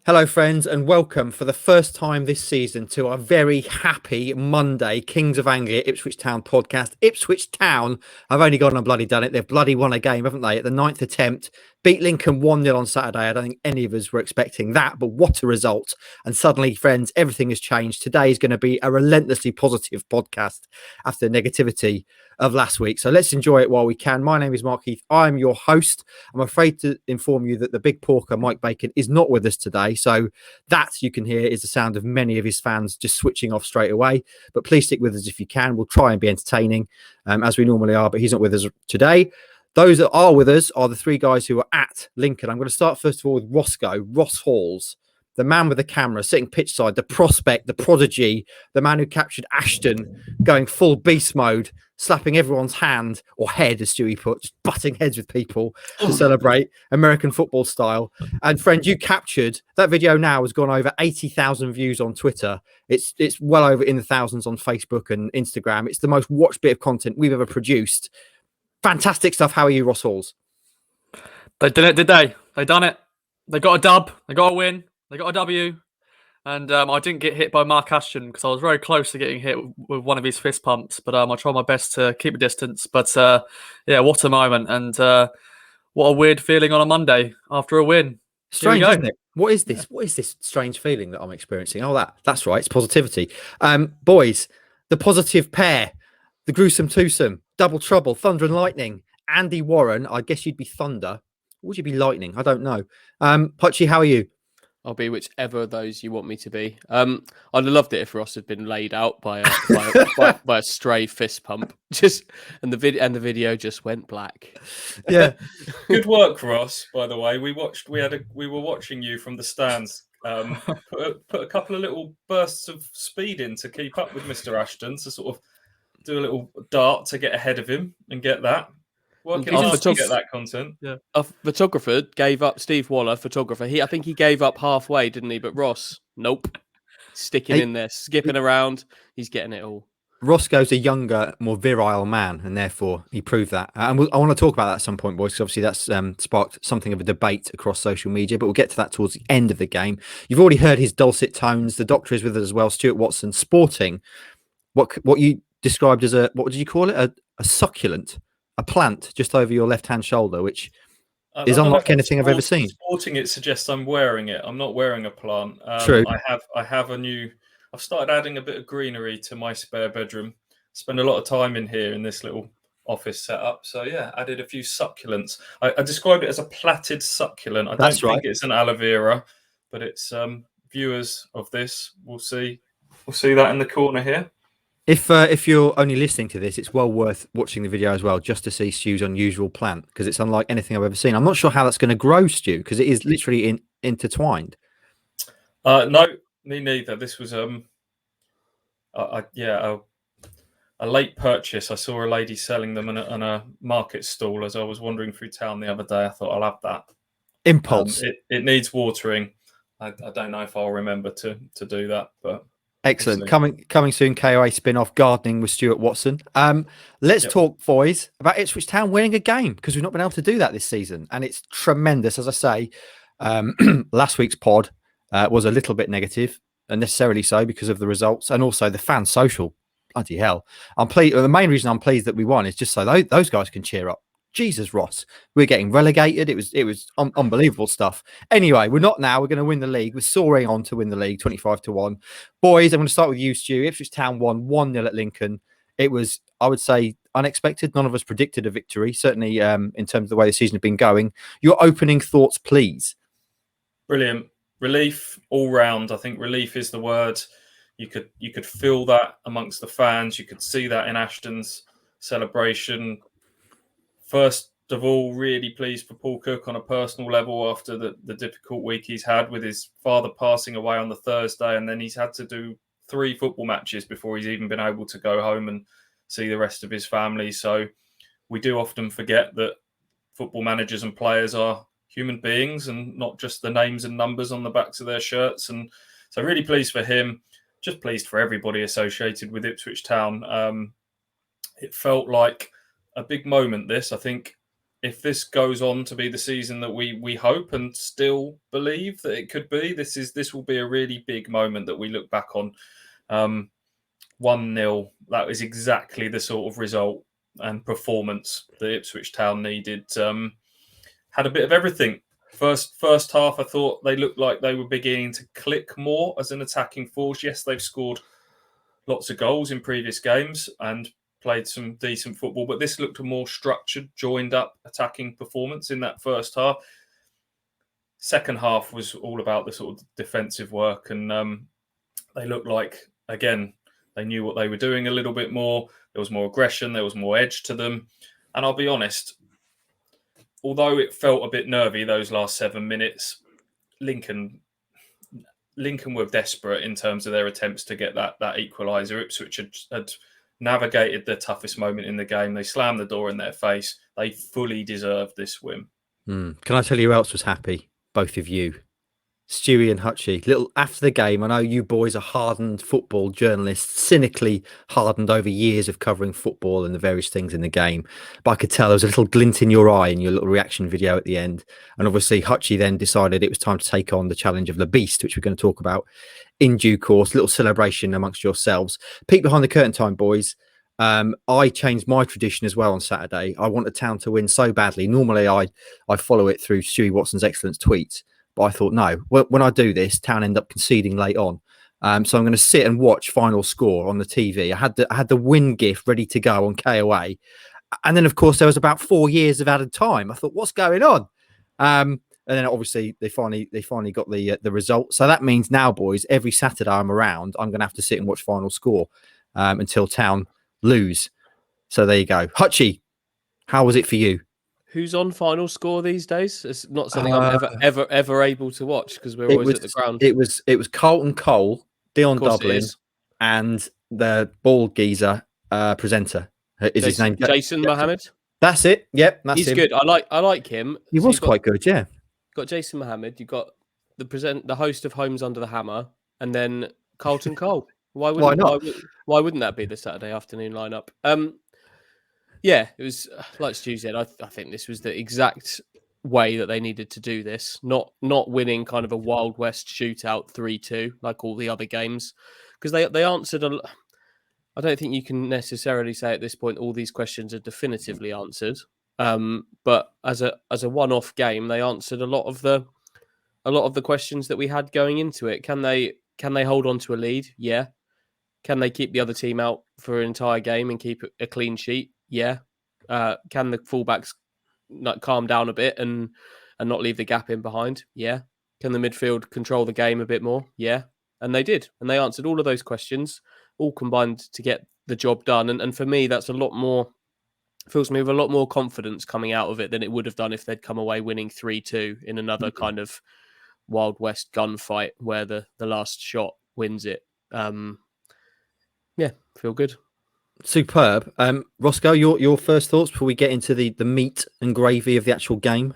Hello, friends, and welcome for the first time this season to our very happy Monday Kings of Anglia Ipswich Town podcast. Ipswich Town have only gone and bloody done it. They've bloody won a game, haven't they? At the ninth attempt, beat Lincoln 1-0 on Saturday. I don't think any of us were expecting that, but what a result. And suddenly, friends, everything has changed. Today is going to be a relentlessly positive podcast after the negativity of last week. So let's enjoy it while we can. My name is Mark Heath. I'm your host. I'm afraid to inform you that the big porker, Mike Bacon, is not with us today. So that you can hear is the sound of many of his fans just switching off straight away. But please stick with us if you can. We'll try and be entertaining as we normally are, but he's not with us today. Those that are with us are the three guys who are at Lincoln. I'm going to start first of all with Ross Halls, the man with the camera sitting pitch side, the prospect, the prodigy, the man who captured Ashton going full beast mode, slapping everyone's hand or head, as Stewie put, just butting heads with people to celebrate American football style. And friend, you captured that video. Now has gone over 80,000 views on Twitter. It's well over in the thousands on Facebook and Instagram. It's the most watched bit of content we've ever produced. Fantastic stuff. How are you, Ross Halls? They did it, did they? They done it. They got a dub. They got a win. They got a W. And I didn't get hit by Mark Ashton because I was very close to getting hit with one of his fist pumps. But I tried my best to keep a distance. But yeah, what a moment. And what a weird feeling on a Monday after a win. Strange, isn't it? What is this? What is this strange feeling that I'm experiencing? Oh, that's right. It's positivity. Boys, the positive pair, the gruesome twosome, double trouble, thunder and lightning. Andy Warren, I guess you'd be thunder. Would you be lightning? I don't know. Hutchie, how are you? I'll be whichever of those you want me to be. I'd have loved it if Ross had been laid out by a stray fist pump. And the video just went black. Yeah, good work, Ross. By the way, we were watching you from the stands. Put a couple of little bursts of speed in to keep up with Mr. Ashton, to sort of do a little dart to get ahead of him and get that. Working hard to get that content. Yeah. A photographer gave up. Steve Waller, photographer. I think he gave up halfway, didn't he? But Ross, nope, sticking in there, skipping around. He's getting it all. Roscoe's a younger, more virile man, and therefore he proved that. And I want to talk about that at some point, boys, because obviously that's sparked something of a debate across social media, but we'll get to that towards the end of the game. You've already heard his dulcet tones. The doctor is with us as well, Stuart Watson, sporting what you described as what did you call it? A succulent, a plant just over your left-hand shoulder, which is unlike anything I've ever seen. Sporting it suggests I'm wearing it. I'm not wearing a plant. True. I have I've started adding a bit of greenery to my spare bedroom. Spend a lot of time in here in this little office setup. So yeah, added a few succulents. I described it as a plaited succculent. I don't think it's an aloe vera, but it's viewers of this will see that in the corner here. If you're only listening to this, it's well worth watching the video as well, just to see Stu's unusual plant, because it's unlike anything I've ever seen. I'm not sure how that's going to grow, Stu, because it is literally intertwined. No, me neither. This was a late purchase. I saw a lady selling them on a market stall as I was wandering through town the other day. I thought I'll have that. Impulse. It needs watering. I don't know if I'll remember to do that, but. Excellent. Coming soon, KOA spin-off gardening with Stuart Watson. Let's talk, boys, about Ipswich Town winning a game, because we've not been able to do that this season. And it's tremendous. As I say, last week's pod was a little bit negative, unnecessarily so, because of the results and also the fan social. Bloody hell. I'm pleased. The main reason I'm pleased that we won is just so those guys can cheer up. Jesus, Ross, we're getting relegated. It was unbelievable stuff. Anyway, we're not now. We're going to win the league. We're soaring on to win the league, 25-1. Boys, I'm going to start with you, Stu. Ipswich Town won 1-0 at Lincoln. It was, I would say, unexpected. None of us predicted a victory, certainly in terms of the way the season has been going. Your opening thoughts, please. Brilliant. Relief all round. I think relief is the word. You could feel that amongst the fans. You could see that in Ashton's celebration. First of all, really pleased for Paul Cook on a personal level after the difficult week he's had with his father passing away on the Thursday, and then he's had to do 3 football matches before he's even been able to go home and see the rest of his family. So we do often forget that football managers and players are human beings and not just the names and numbers on the backs of their shirts. And so really pleased for him, just pleased for everybody associated with Ipswich Town. It felt like a big moment, this. I think if this goes on to be the season that we hope and still believe that it could be, this will be a really big moment that we look back on. 1-0, that was exactly the sort of result and performance that Ipswich Town needed. Had a bit of everything. First half, I thought they looked like they were beginning to click more as an attacking force. Yes, they've scored lots of goals in previous games and played some decent football, but this looked a more structured, joined up attacking performance in that first half. Second half was all about the sort of defensive work, and they looked like, again, they knew what they were doing a little bit more. There was more aggression, there was more edge to them. And I'll be honest, although it felt a bit nervy those last 7 minutes, Lincoln were desperate in terms of their attempts to get that equaliser. Ipswich had navigated the toughest moment in the game. They slammed the door in their face. They fully deserved this win. Can I tell you who else was happy? Both of you. Stewie and Hutchie. Little after the game, I know you boys are hardened football journalists, cynically hardened over years of covering football and the various things in the game. But I could tell there was a little glint in your eye in your little reaction video at the end. And obviously Hutchie then decided it was time to take on the challenge of the Beast, which we're going to talk about in due course. A little celebration amongst yourselves. Peek behind the curtain time, boys. I changed my tradition as well on Saturday. I wanted Town to win so badly. Normally I follow it through Stuart Watson's excellent tweets. But I thought, no, when I do this, Town end up conceding late on. So I'm going to sit and watch final score on the TV. I had the win gif ready to go on KOA. And then, of course, there was about 4 years of added time. I thought, what's going on? And then obviously they finally got the result. So that means now, boys, every Saturday I'm around, I'm going to have to sit and watch final score until Town lose. So there you go. Hutchie, how was it for you? Who's on final score these days? It's not something I'm ever able to watch because we're always at the ground. It was Carlton Cole, Dion Dublin, and the bald geezer presenter. Is his name Jason Mohammed? That's it. Yep, that's He's him. good. I like him. He was quite good. Yeah. Got Jason Mohammed. You got the host of Homes Under the Hammer, and then Carlton Cole. Why not? Why wouldn't that be the Saturday afternoon lineup? Yeah, it was like Stu said. I think this was the exact way that they needed to do this. Not winning kind of a Wild West shootout 3-2 like all the other games, because they answered a. I don't think you can necessarily say at this point all these questions are definitively answered. But as a one-off game, they answered a lot of the questions that we had going into it. Can they hold on to a lead? Yeah. Can they keep the other team out for an entire game and keep a clean sheet? Yeah. Can the fullbacks calm down a bit and not leave the gap in behind? Yeah. Can the midfield control the game a bit more? Yeah. And they did. And they answered all of those questions, all combined to get the job done. And for me, that's fills me with a lot more confidence coming out of it than it would have done if they'd come away winning 3-2 in another kind of Wild West gunfight where the last shot wins it. Yeah, feel good. Superb. Roscoe, your first thoughts before we get into the meat and gravy of the actual game?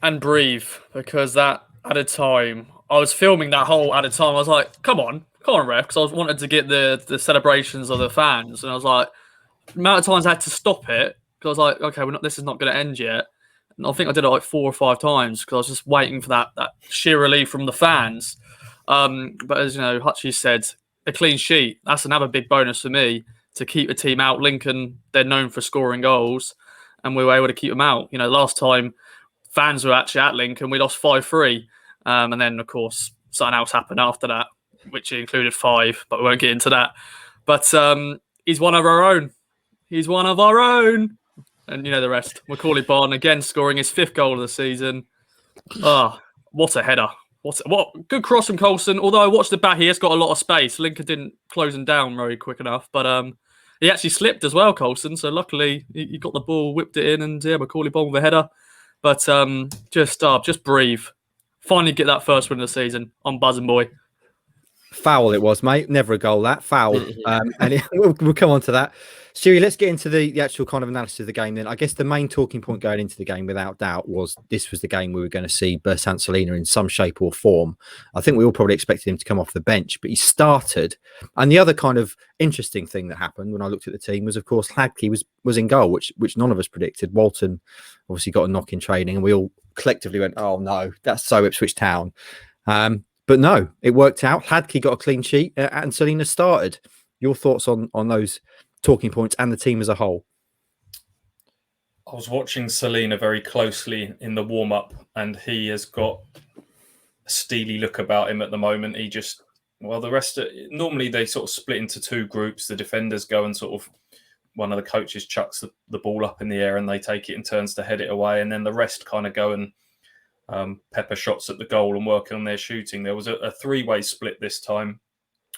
And breathe, because that added time, I was filming that whole added time. I was like, come on, ref, because I wanted to get the celebrations of the fans. And I was like, the amount of times I had to stop it, because I was like, okay, this is not going to end yet. And I think I did it like 4 or 5 times because I was just waiting for that sheer relief from the fans. But as you know, Hutchie said, a clean sheet. That's another big bonus for me to keep the team out. Lincoln, they're known for scoring goals, and we were able to keep them out. You know, last time fans were actually at Lincoln, we lost 5-3. And then, of course, something else happened after that, which included 5, but we won't get into that. But he's one of our own. He's one of our own. And you know the rest. Macaulay Barn, again, scoring his 5th goal of the season. What a header. What good cross from Coulson. Although I watched the back, he has got a lot of space. Lincoln didn't close him down very quick enough. But he actually slipped as well, Coulson. So luckily, he got the ball, whipped it in, and Macaulay Barn with a header. But just breathe. Finally get that first win of the season. I'm buzzing, boy. Foul it was, mate. Never a goal, that. Foul. We'll come on to that. Stewie, let's get into the actual kind of analysis of the game then. I guess the main talking point going into the game, without doubt, was this was the game we were going to see Bersant Celina in some shape or form. I think we all probably expected him to come off the bench, but he started. And the other kind of interesting thing that happened when I looked at the team was, of course, Hladky was in goal, which none of us predicted. Walton obviously got a knock in training, and we all collectively went, oh, no, that's so Ipswich Town. But no, it worked out. Hladky got a clean sheet and Celina started. Your thoughts on those talking points and the team as a whole? I was watching Celina very closely in the warm-up, and he has got a steely look about him at the moment. The rest normally they sort of split into two groups. The defenders go and sort of, one of the coaches chucks the ball up in the air and they take it in turns to head it away. And then the rest kind of go and pepper shots at the goal and working on their shooting. There was a three-way split this time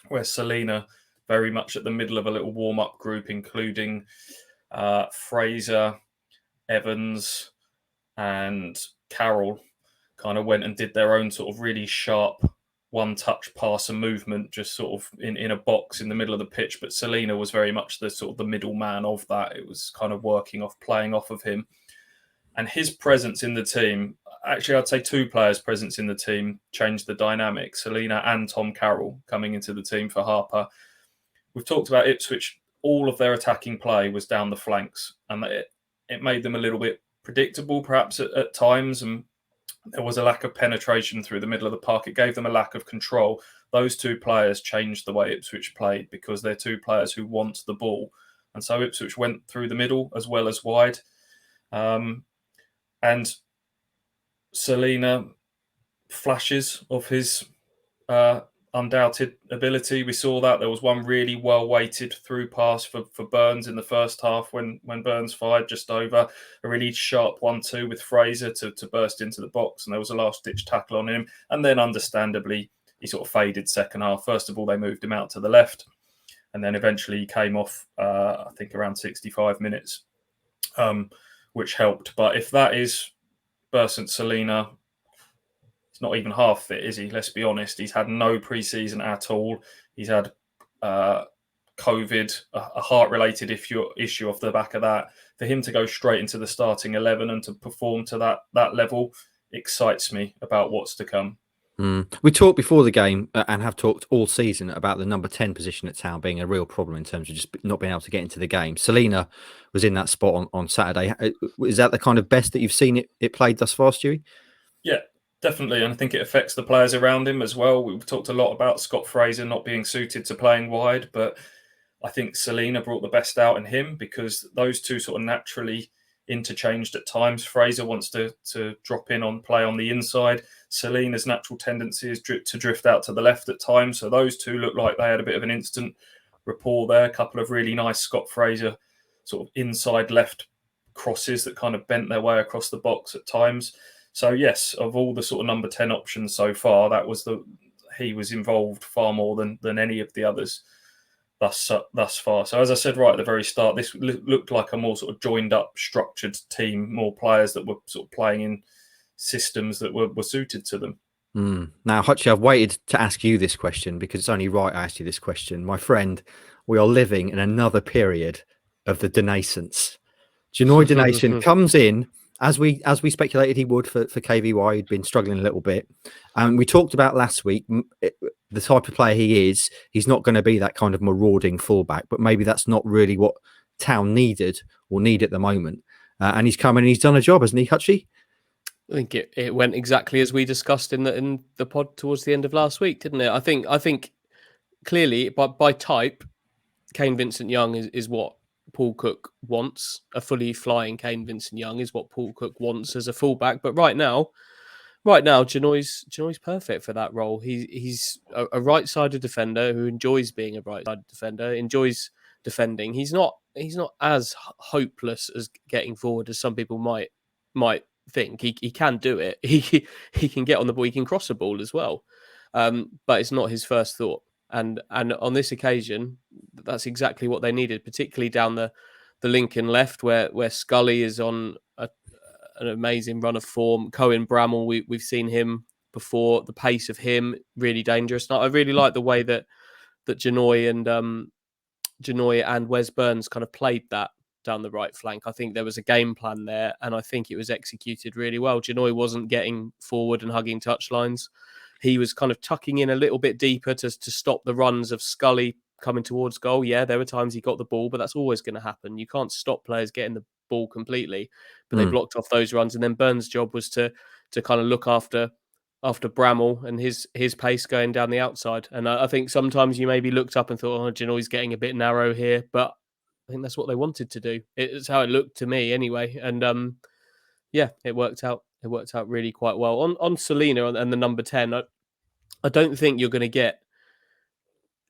where Celina, very much at the middle of a little warm-up group, including Fraser, Evans and Carroll, kind of went and did their own sort of really sharp one-touch pass and movement, just sort of in a box in the middle of the pitch. But Celina was very much the sort of the middleman of that. It was kind of playing off of him. And his presence in the team, actually, I'd say two players' presence in the team changed the dynamic. Celina and Tom Carroll coming into the team for Harper. We've talked about Ipswich. All of their attacking play was down the flanks, and it made them a little bit predictable, perhaps at times. And there was a lack of penetration through the middle of the park. It gave them a lack of control. Those two players changed the way Ipswich played because they're two players who want the ball. And so Ipswich went through the middle as well as wide. And Celina, flashes of his undoubted ability. We saw that there was one really well-weighted through pass for Burns in the first half when Burns fired just over, a really sharp 1-2 with Fraser to burst into the box, and there was a last-ditch tackle on him. And then, understandably, he sort of faded second half. First of all, they moved him out to the left, and then eventually he came off, I think, around 65 minutes, which helped. But if that is Bersant Celina, he's not even half fit, is he? Let's be honest. He's had no pre-season at all. He's had COVID, a heart-related issue off the back of that. For him to go straight into the starting 11 and to perform to that level excites me about what's to come. We talked before the game and have talked all season about the number 10 position at Town being a real problem in terms of just not being able to get into the game. Celina was in that spot on Saturday. Is that the kind of best that you've seen it played thus far, Stewie? Yeah, definitely. And I think it affects the players around him as well. We've talked a lot about Scott Fraser not being suited to playing wide, but I think Celina brought the best out in him because those two sort of naturally interchanged at times. Fraser wants to drop in on play on the inside. Celina's natural tendency is to drift out to the left at times. So those two look like they had a bit of an instant rapport there. A couple of really nice Scott Fraser sort of inside left crosses that kind of bent their way across the box at times. So yes, of all the sort of number 10 options so far, he was involved far more than any of the others thus far. So as I said right at the very start, this looked like a more sort of joined up, structured team, more players that were sort of playing in systems that were suited to them. Now, Hutchie, I've waited to ask you this question because it's only right I asked you this question. My friend, we are living in another period of the Denaissance. Janoy Denation comes in, as we speculated he would for KVY. He'd been struggling a little bit. We talked about last week, the type of player he is, he's not going to be that kind of marauding fullback, but maybe that's not really what Town need at the moment. And he's come in and he's done a job, hasn't he, Hutchie? I think it went exactly as we discussed in the pod towards the end of last week, didn't it? I think clearly by type, Kane Vincent-Young is what Paul Cook wants. A fully flying Kane Vincent-Young is what Paul Cook wants as a fullback. But right now, Janoy's perfect for that role. He's a right-sided defender who enjoys being a right-sided defender, enjoys defending. He's not as hopeless as getting forward as some people might think. He can do it. He can get on the ball. He can cross a ball as well. But it's not his first thought. And on this occasion, that's exactly what they needed, particularly down the Lincoln left, where Scully is on an amazing run of form. Cohen Bramall, we've seen him before. The pace of him, really dangerous. And I really like the way that Janoi and Wes Burns kind of played that down the right flank. I think there was a game plan there, and I think it was executed really well. Janoi wasn't getting forward and hugging touchlines. He was kind of tucking in a little bit deeper to stop the runs of Scully coming towards goal. Yeah, there were times he got the ball, but that's always going to happen. You can't stop players getting the ball completely, but they blocked off those runs. And then Burns' job was to kind of look after Bramall and his pace going down the outside. And I think sometimes you maybe looked up and thought, oh, Genoy's getting a bit narrow here, but I think that's what they wanted to do. It's how it looked to me anyway. And yeah, it worked out. It worked out really quite well. On Celina and the number 10, I don't think you're going to get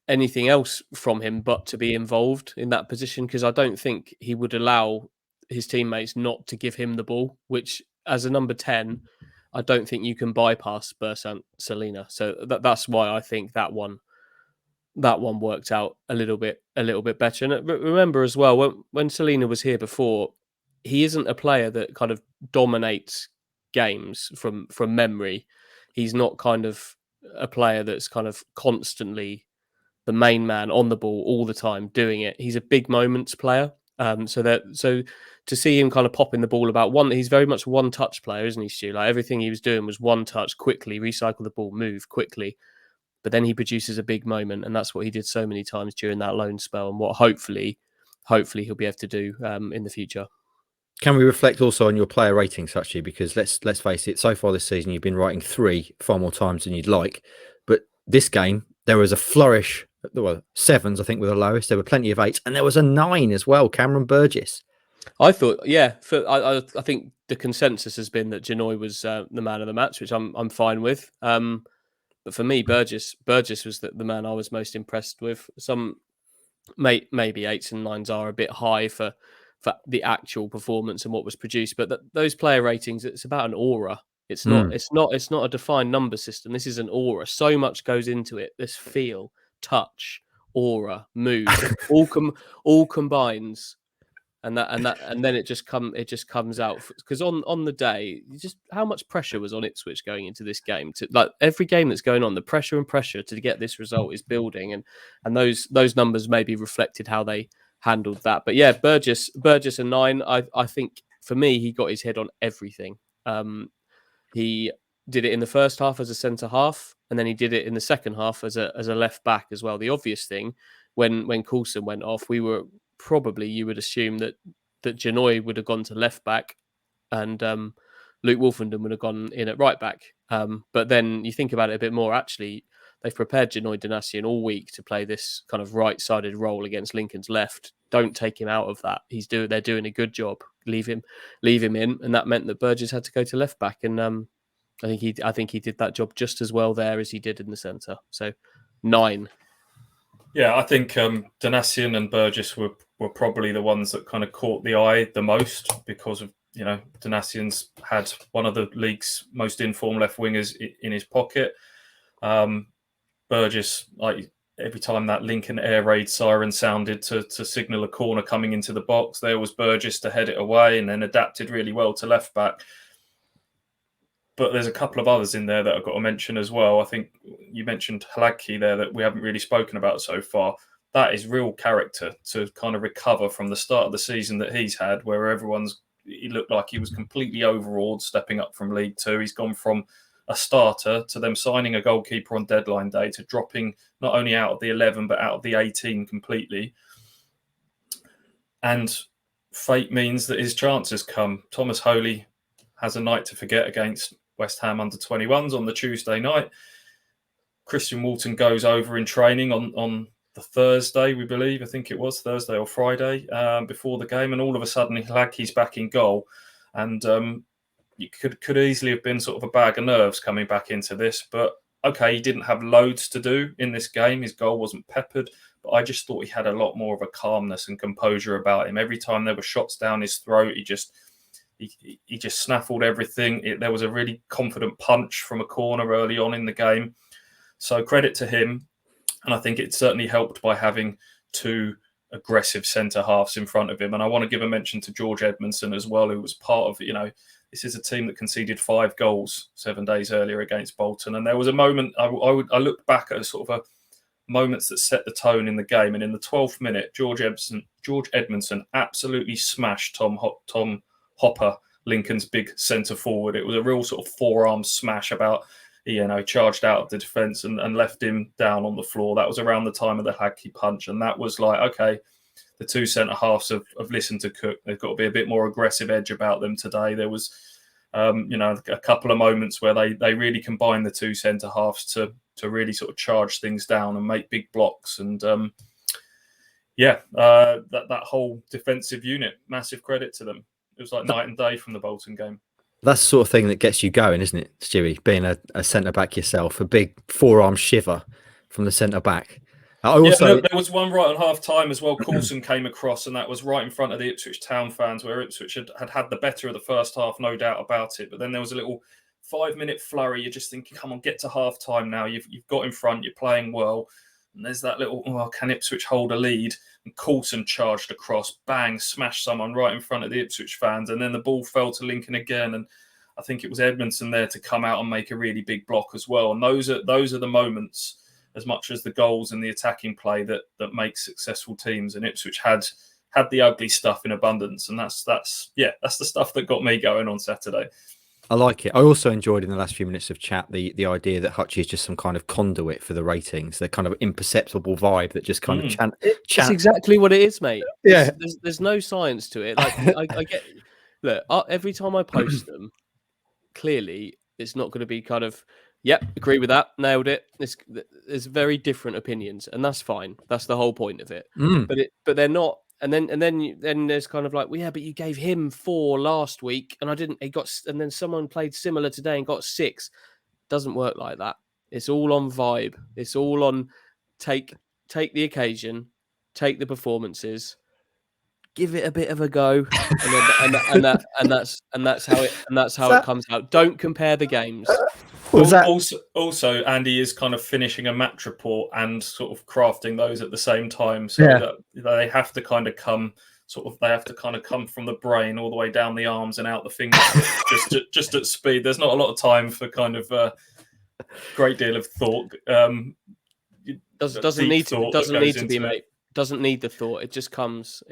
anything else from him but to be involved in that position, because I don't think he would allow his teammates not to give him the ball, which as a number 10, I don't think you can bypass Bersant Celina. So that's why I think that one worked out a little bit better. And remember as well, when Celina was here before, he isn't a player that kind of dominates games from memory. He's not kind of a player that's kind of constantly the main man on the ball all the time doing it. He's a big moments player. So to see him kind of popping the ball about he's very much a one-touch player, isn't he, Stu? Like everything he was doing was one touch, quickly recycle the ball, move quickly. But then he produces a big moment, and that's what he did so many times during that loan spell, and what hopefully he'll be able to do in the future. Can we reflect also on your player ratings, actually? Because let's face it, so far this season you've been writing 3 far more times than you'd like, but this game there was a flourish. There were 7s, I think, were the lowest. There were plenty of 8s, and there was a 9 as well. Cameron Burgess. I thought, yeah, I think the consensus has been that Janoi was the man of the match, which I'm fine with. But for me, Burgess was the man I was most impressed with. Some maybe 8s and 9s are a bit high for the actual performance and what was produced, but those player ratings, it's about an aura. It's not a defined number system. This is an aura. So much goes into it. This feel, touch, aura, mood, all combines. And then it just comes out, because on the day, just how much pressure was on Ipswich going into this game. To like every game that's going on, the pressure to get this result is building, and those numbers maybe reflected how they handled that. But yeah, Burgess a 9. I think for me, he got his head on everything. He did it in the first half as a centre half, and then he did it in the second half as a left back as well. The obvious thing when Coulson went off, you would assume that Janoi would have gone to left back, and Luke Wolfenden would have gone in at right back. But then you think about it a bit more. Actually, they've prepared Janoi Donacien all week to play this kind of right-sided role against Lincoln's left. Don't take him out of that. They're doing a good job. Leave him in, and that meant that Burgess had to go to left back. And I think he did that job just as well there as he did in the centre. So 9. Yeah, I think Donacien and Burgess were probably the ones that kind of caught the eye the most, because of, Donacien's had one of the league's most informed left wingers in his pocket. Burgess, like every time that Lincoln air raid siren sounded to signal a corner coming into the box, there was Burgess to head it away, and then adapted really well to left back. But there's a couple of others in there that I've got to mention as well. I think you mentioned Hladky there that we haven't really spoken about so far. That is real character to kind of recover from the start of the season that he's had, where he looked like he was completely overawed stepping up from League Two. He's gone from a starter to them signing a goalkeeper on deadline day to dropping not only out of the 11 but out of the 18 completely. And fate means that his chances come. Thomas Holy has a night to forget against West Ham under-21s on the Tuesday night. Christian Walton goes over in training on the Thursday, we believe. I think it was Thursday or Friday before the game. And all of a sudden, Hladky's back in goal. And you could easily have been sort of a bag of nerves coming back into this. But, okay, he didn't have loads to do in this game. His goal wasn't peppered. But I just thought he had a lot more of a calmness and composure about him. Every time there were shots down his throat, he just snaffled everything. There was a really confident punch from a corner early on in the game. So credit to him. And I think it certainly helped by having 2 aggressive centre halves in front of him. And I want to give a mention to George Edmondson as well, who was part of, this is a team that conceded 5 goals 7 days earlier against Bolton. And there was a moment I looked back at sort of moments that set the tone in the game. And in the 12th minute, George Edmondson absolutely smashed Tom Hopper, Lincoln's big centre forward. It was a real sort of forearm smash about, charged out of the defence and left him down on the floor. That was around the time of the Hadkey punch. And that was like, okay, the 2 centre halves have listened to Cook. They've got to be a bit more aggressive edge about them today. There was, a couple of moments where they really combined the 2 centre halves to really sort of charge things down and make big blocks. And that whole defensive unit, massive credit to them. It was like night and day from the Bolton game. That's the sort of thing that gets you going, isn't it, Stewie? Being a centre back yourself, a big forearm shiver from the centre back. There was one right on half time as well. Coulson came across, and that was right in front of the Ipswich Town fans, where Ipswich had the better of the first half, no doubt about it. But then there was a little 5-minute flurry. You're just thinking, come on, get to half time now. You've got in front, you're playing well. And there's that little, can Ipswich hold a lead? And Coulson charged across, bang, smashed someone right in front of the Ipswich fans. And then the ball fell to Lincoln again. And I think it was Edmondson there to come out and make a really big block as well. And those are the moments, as much as the goals and the attacking play, that make successful teams. And Ipswich had the ugly stuff in abundance. And that's the stuff that got me going on Saturday. I like it. I also enjoyed in the last few minutes of chat the idea that Hutchie is just some kind of conduit for the ratings, the kind of imperceptible vibe that just kind of That's exactly what it is, mate. Yeah, there's no science to it. Like I get, look, every time I post them, clearly it's not going to be kind of, yep, agree with that, nailed it. There's very different opinions, and that's fine. That's the whole point of it. But they're not. And then there's kind of like, well, yeah, but you gave him 4 last week, and I didn't. And then someone played similar today and got 6. Doesn't work like that. It's all on vibe. It's all on take the occasion, take the performances, give it a bit of a go, and that's how it comes out. Don't compare the games. Also, Andy is kind of finishing a match report and sort of crafting those at the same time, so that they have to kind of come from the brain all the way down the arms and out the fingers, just at speed. There's not a lot of time for kind of a great deal of thought. Doesn't need to be, mate. Doesn't need the thought. It just comes.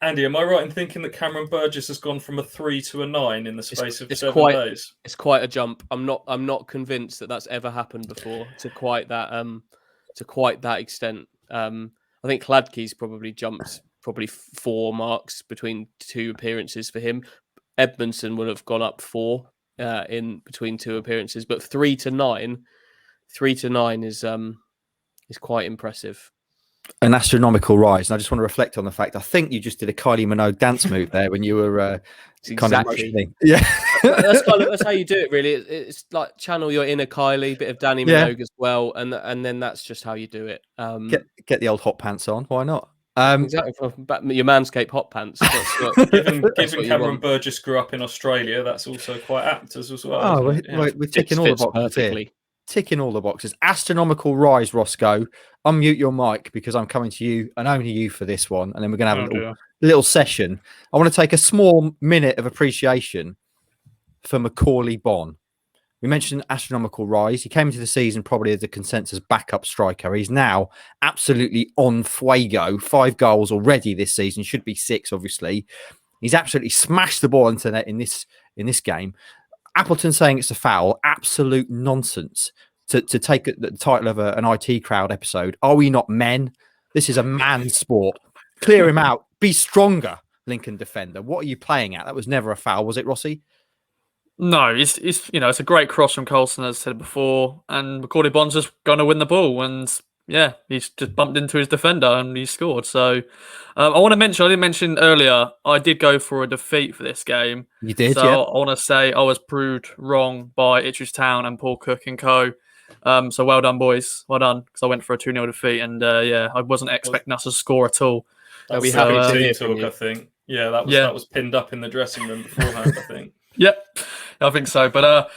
Andy, am I right in thinking that Cameron Burgess has gone from a 3 to a 9 in the space of 7 days? It's quite a jump. I'm not convinced that that's ever happened before to quite that extent. I think Hladky's probably jumped 4 marks between 2 appearances for him. Edmondson would have gone up 4 in between 2 appearances, but 3 to 9 is quite impressive. An astronomical rise. And I just want to reflect on the fact, I think you just did a Kylie Minogue dance move there when you were kind of emotionally. Yeah. that's how you do it, really. It's like channel your inner Kylie, bit of Danny Minogue as well, and then that's just how you do it. Get the old hot pants on. Why not? Exactly. Your Manscaped hot pants. Given Cameron Burgess grew up in Australia, that's also quite apt as well. Oh, we're ticking all the boxes perfectly. Here. Ticking all the boxes. Astronomical rise, Roscoe. Unmute your mic because I'm coming to you and only you for this one. And then we're going to have a little session. I want to take a small minute of appreciation for Macaulay Bonne. We mentioned astronomical rise. He came into the season probably as a consensus backup striker. He's now absolutely on fuego. 5 goals already this season. Should be 6, obviously. He's absolutely smashed the ball into net in this game. Appleton saying it's a foul, absolute nonsense to take the title of an IT Crowd episode. Are we not men? This is a man sport. Clear him out. Be stronger, Lincoln defender. What are you playing at? That was never a foul, was it, Rossi? No, it's a great cross from Coulson, as I said before, and Macaulay Bonne's just going to win the ball, and he's just bumped into his defender and he scored. So I didn't mention earlier, I did go for a defeat for this game. You did, so I want to say I was proved wrong by Ipswich Town and Paul Cook and co. So well done, boys. Well done, because I went for a 2-0 defeat, and I wasn't expecting us to score at all. They'll be happy to hear from you. I think. Yeah, that was pinned up in the dressing room beforehand, I think. Yep, I think so. But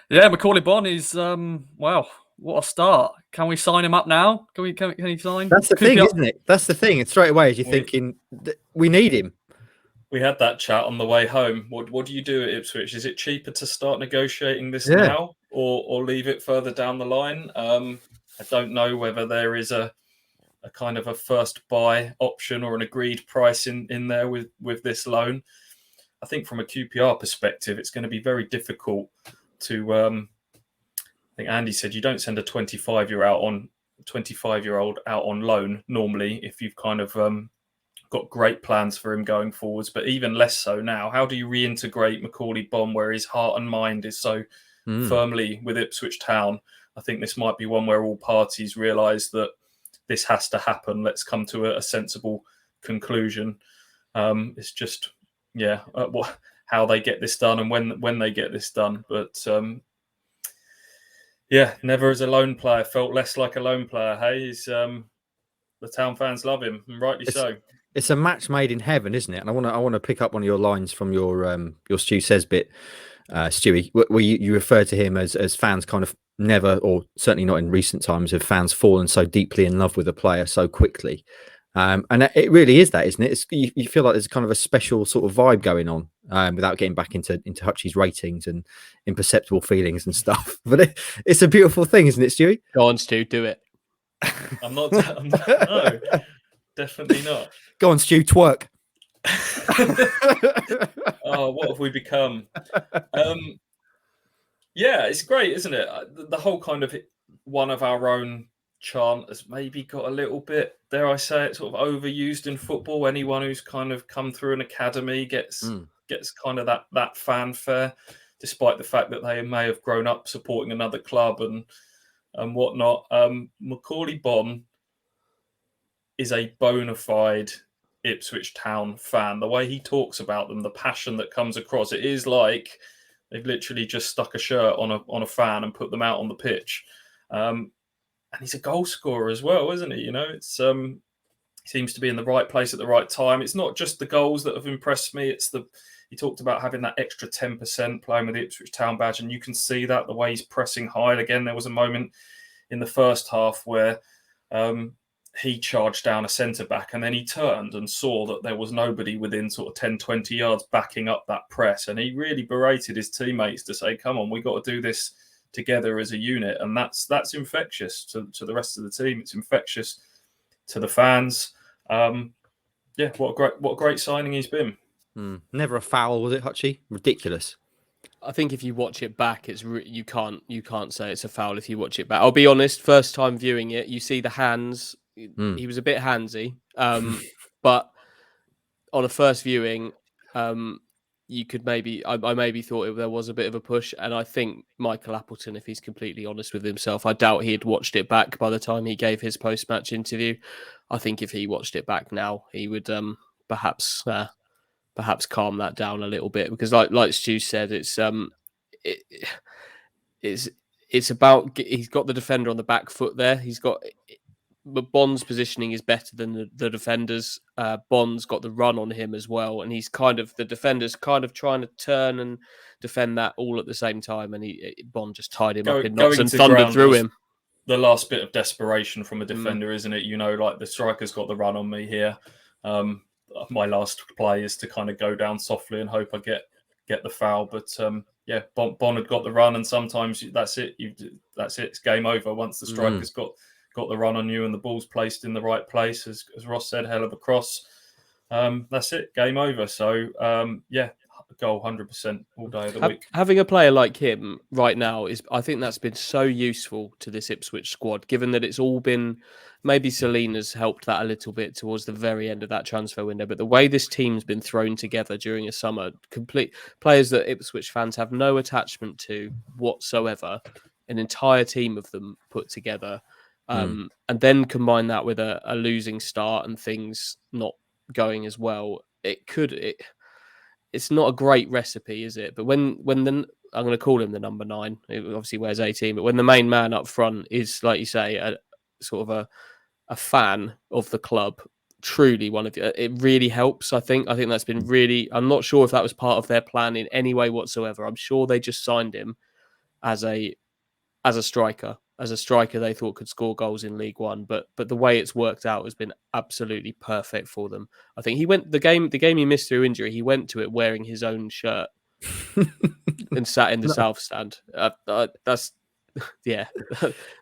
Macaulay Bonne is wow. What a start. Can we sign him up now? Can he sign? That's the thing, isn't it? That's the thing. It's straight away as you're thinking, we need him. We had that chat on the way home. What do you do at Ipswich? Is it cheaper to start negotiating this now or leave it further down the line? I don't know whether there is a kind of a first buy option or an agreed price in there with this loan. I think from a QPR perspective, it's going to be very difficult to. I think Andy said you don't send a 25-year-old out on loan normally if you've kind of got great plans for him going forwards, but even less so now. How do you reintegrate Macaulay Bonne where his heart and mind is so firmly with Ipswich Town? I think this might be one where all parties realise that this has to happen. Let's come to a sensible conclusion. It's just, how they get this done and when they get this done. But never as a loan player, felt less like a loan player. Hey, he's the Town fans love him, and rightly so. It's a match made in heaven, isn't it? And I want to pick up one of your lines from your Stu Says bit, Stewie, where you referred to him as fans kind of never, or certainly not in recent times, have fans fallen so deeply in love with a player so quickly. And it really is that, isn't it? You feel like there's kind of a special sort of vibe going on without getting back into Hutchie's ratings and imperceptible feelings and stuff. But it's a beautiful thing, isn't it, Stewie? Go on, Stu, do it. I'm not no, definitely not. Go on, Stu, twerk. Oh, what have we become? It's great, isn't it? The whole kind of one of our own chant has maybe got a little bit, dare I say it, sort of overused in football. Anyone who's kind of come through an academy gets kind of that fanfare, despite the fact that they may have grown up supporting another club and whatnot. Macaulay Bonne is a bona fide Ipswich Town fan. The way he talks about them, the passion that comes across, it is like they've literally just stuck a shirt on a fan and put them out on the pitch. And he's a goal scorer as well, isn't he? You know, it's he seems to be in the right place at the right time. It's not just the goals that have impressed me. It's he talked about having that extra 10% playing with the Ipswich Town badge, and you can see that the way he's pressing high. Again, there was a moment in the first half where he charged down a centre-back and then he turned and saw that there was nobody within sort of 10, 20 yards backing up that press. And he really berated his teammates to say, come on, we got to do this together as a unit. And that's infectious to the rest of the team. It's infectious to the fans. What a great signing he's been. Never a foul, was it, Hutchie? Ridiculous. I think if you watch it back, you can't say it's a foul if you watch it back. I'll be honest, first time viewing it, you see the hands. He was a bit handsy, but on a first viewing, you could I maybe thought there was a bit of a push, and I think Michael Appleton, if he's completely honest with himself, I doubt he had watched it back by the time he gave his post-match interview. I think if he watched it back now, he would perhaps calm that down a little bit, because like Stu said, it's about, he's got the defender on the back foot there. But Bond's positioning is better than the defenders. Bond's got the run on him as well, and the defender's kind of trying to turn and defend that all at the same time, and Bond just tied him up in knots and thundered through him. The last bit of desperation from a defender, isn't it? You know, like the striker's got the run on me here. My last play is to kind of go down softly and hope I get the foul. But Bond had got the run, and sometimes that's it. That's it. It's game over once the striker's got the run on you and the ball's placed in the right place. As Ross said, hell of a cross. That's it. Game over. So goal 100% all day of the week. Having a player like him right now I think that's been so useful to this Ipswich squad, given that it's all been, maybe Celina's helped that a little bit towards the very end of that transfer window, but the way this team's been thrown together during a summer, complete players that Ipswich fans have no attachment to whatsoever, an entire team of them put together, and then combine that with a losing start and things not going as well, it's not a great recipe, is it? But when I'm going to call him the number 9, he obviously wears 18, but when the main man up front is, like you say, a sort of a fan of the club, truly it really helps. I think that's been really, I'm not sure if that was part of their plan in any way whatsoever. I'm sure they just signed him as a striker, as a striker they thought could score goals in League One, but the way it's worked out has been absolutely perfect for them. I think he went the game he missed through injury. He went to it wearing his own shirt and sat in the south stand. That's yeah.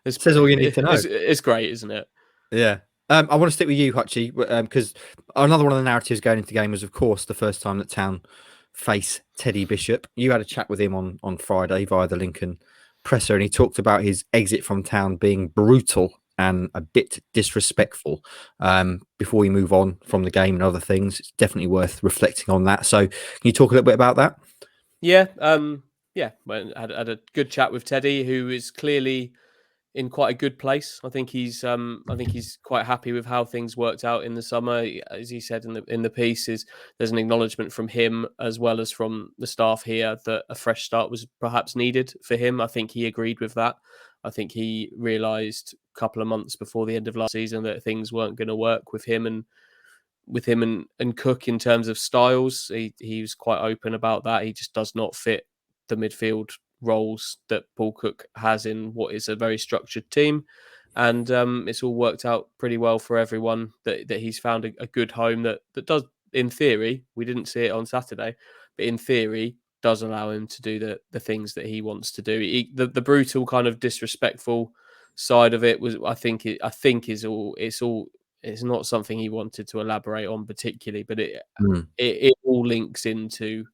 It says all you need to know. It's great, isn't it? Yeah. I want to stick with you, Hutchie, because another one of the narratives going into the game was, of course, the first time that Town face Teddy Bishop. You had a chat with him on Friday via the Lincoln presser, and he talked about his exit from Town being brutal and a bit disrespectful. Before we move on from the game and other things, it's definitely worth reflecting on that. So can you talk a little bit about that? Yeah. Well, had a good chat with Teddy, who is clearly in quite a good place. I think he's quite happy with how things worked out in the summer. As he said in the piece, there's an acknowledgement from him as well as from the staff here that a fresh start was perhaps needed for him. I think he agreed with that. I think he realised a couple of months before the end of last season that things weren't going to work with him and Cook in terms of styles. He was quite open about that. He just does not fit the midfield roles that Paul Cook has in what is a very structured team, and it's all worked out pretty well for everyone. That he's found a good home that does, in theory, we didn't see it on Saturday, but in theory does allow him to do the things that he wants to do. The brutal kind of disrespectful side of it was, I think it's not something he wanted to elaborate on particularly, but it all links into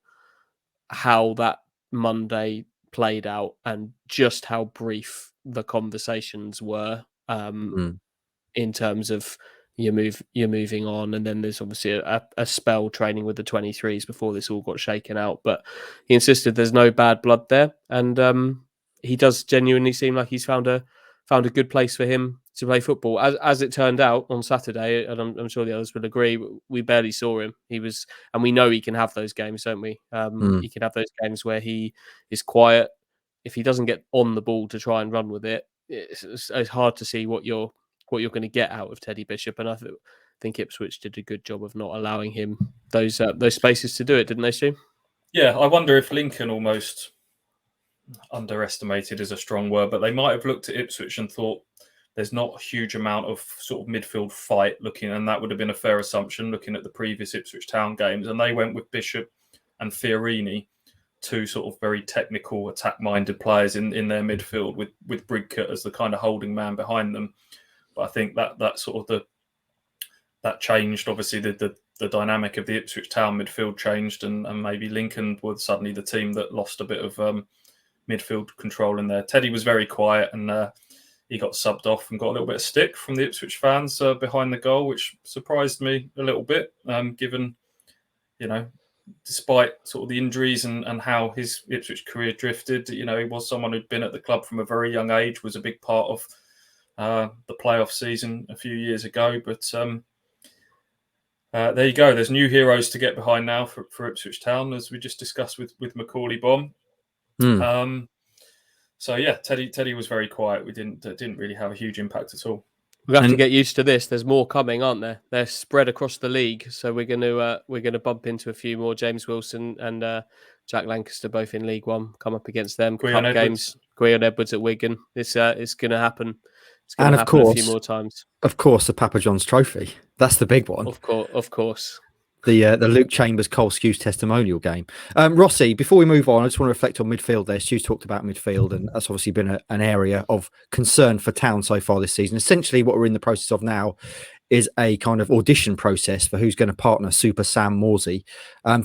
how that Monday played out and just how brief the conversations were in terms of you're moving on, and then there's obviously a spell training with the 23s before this all got shaken out. But he insisted there's no bad blood there, and he does genuinely seem like he's found a good place for him to play football. As it turned out on Saturday, and I'm sure the others will agree, we barely saw him. And we know he can have those games, don't we? He can have those games where he is quiet. If he doesn't get on the ball to try and run with it, it's hard to see what you're going to get out of Teddy Bishop. And I think Ipswich did a good job of not allowing him those spaces to do it, didn't they, Stu? Yeah, I wonder if Lincoln almost underestimated is a strong word, but they might have looked at Ipswich and thought there's not a huge amount of sort of midfield fight looking, and that would have been a fair assumption looking at the previous Ipswich Town games. And they went with Bishop and Fiorini, two sort of very technical, attack-minded players in their midfield, with Bridcut as the kind of holding man behind them. But I think that sort of that changed. Obviously, the dynamic of the Ipswich Town midfield changed, and maybe Lincoln was suddenly the team that lost a bit of midfield control in there. Teddy was very quiet, and he got subbed off and got a little bit of stick from the Ipswich fans behind the goal, which surprised me a little bit, given, despite sort of the injuries and how his Ipswich career drifted. He was someone who'd been at the club from a very young age, was a big part of the playoff season a few years ago. But there you go. There's new heroes to get behind now for Ipswich Town, as we just discussed with Macaulay Bomb. So yeah, Teddy was very quiet. We didn't really have a huge impact at all. We have to get used to this. There's more coming, aren't there? They're spread across the league, so we're going to bump into a few more. James Wilson and Jack Lancaster, both in League One, come up against them. Cup games. Guion Edwards at Wigan. It's going to happen. It's going to happen a few more times. Of course, the Papa John's Trophy. That's the big one. Of course. The Luke Chambers Cole Skew's testimonial game. Rossi, before we move on, I just want to reflect on midfield there. Stu's talked about midfield, and that's obviously been an area of concern for Town so far this season. Essentially, what we're in the process of now is a kind of audition process for who's going to partner Super Sam Morsey.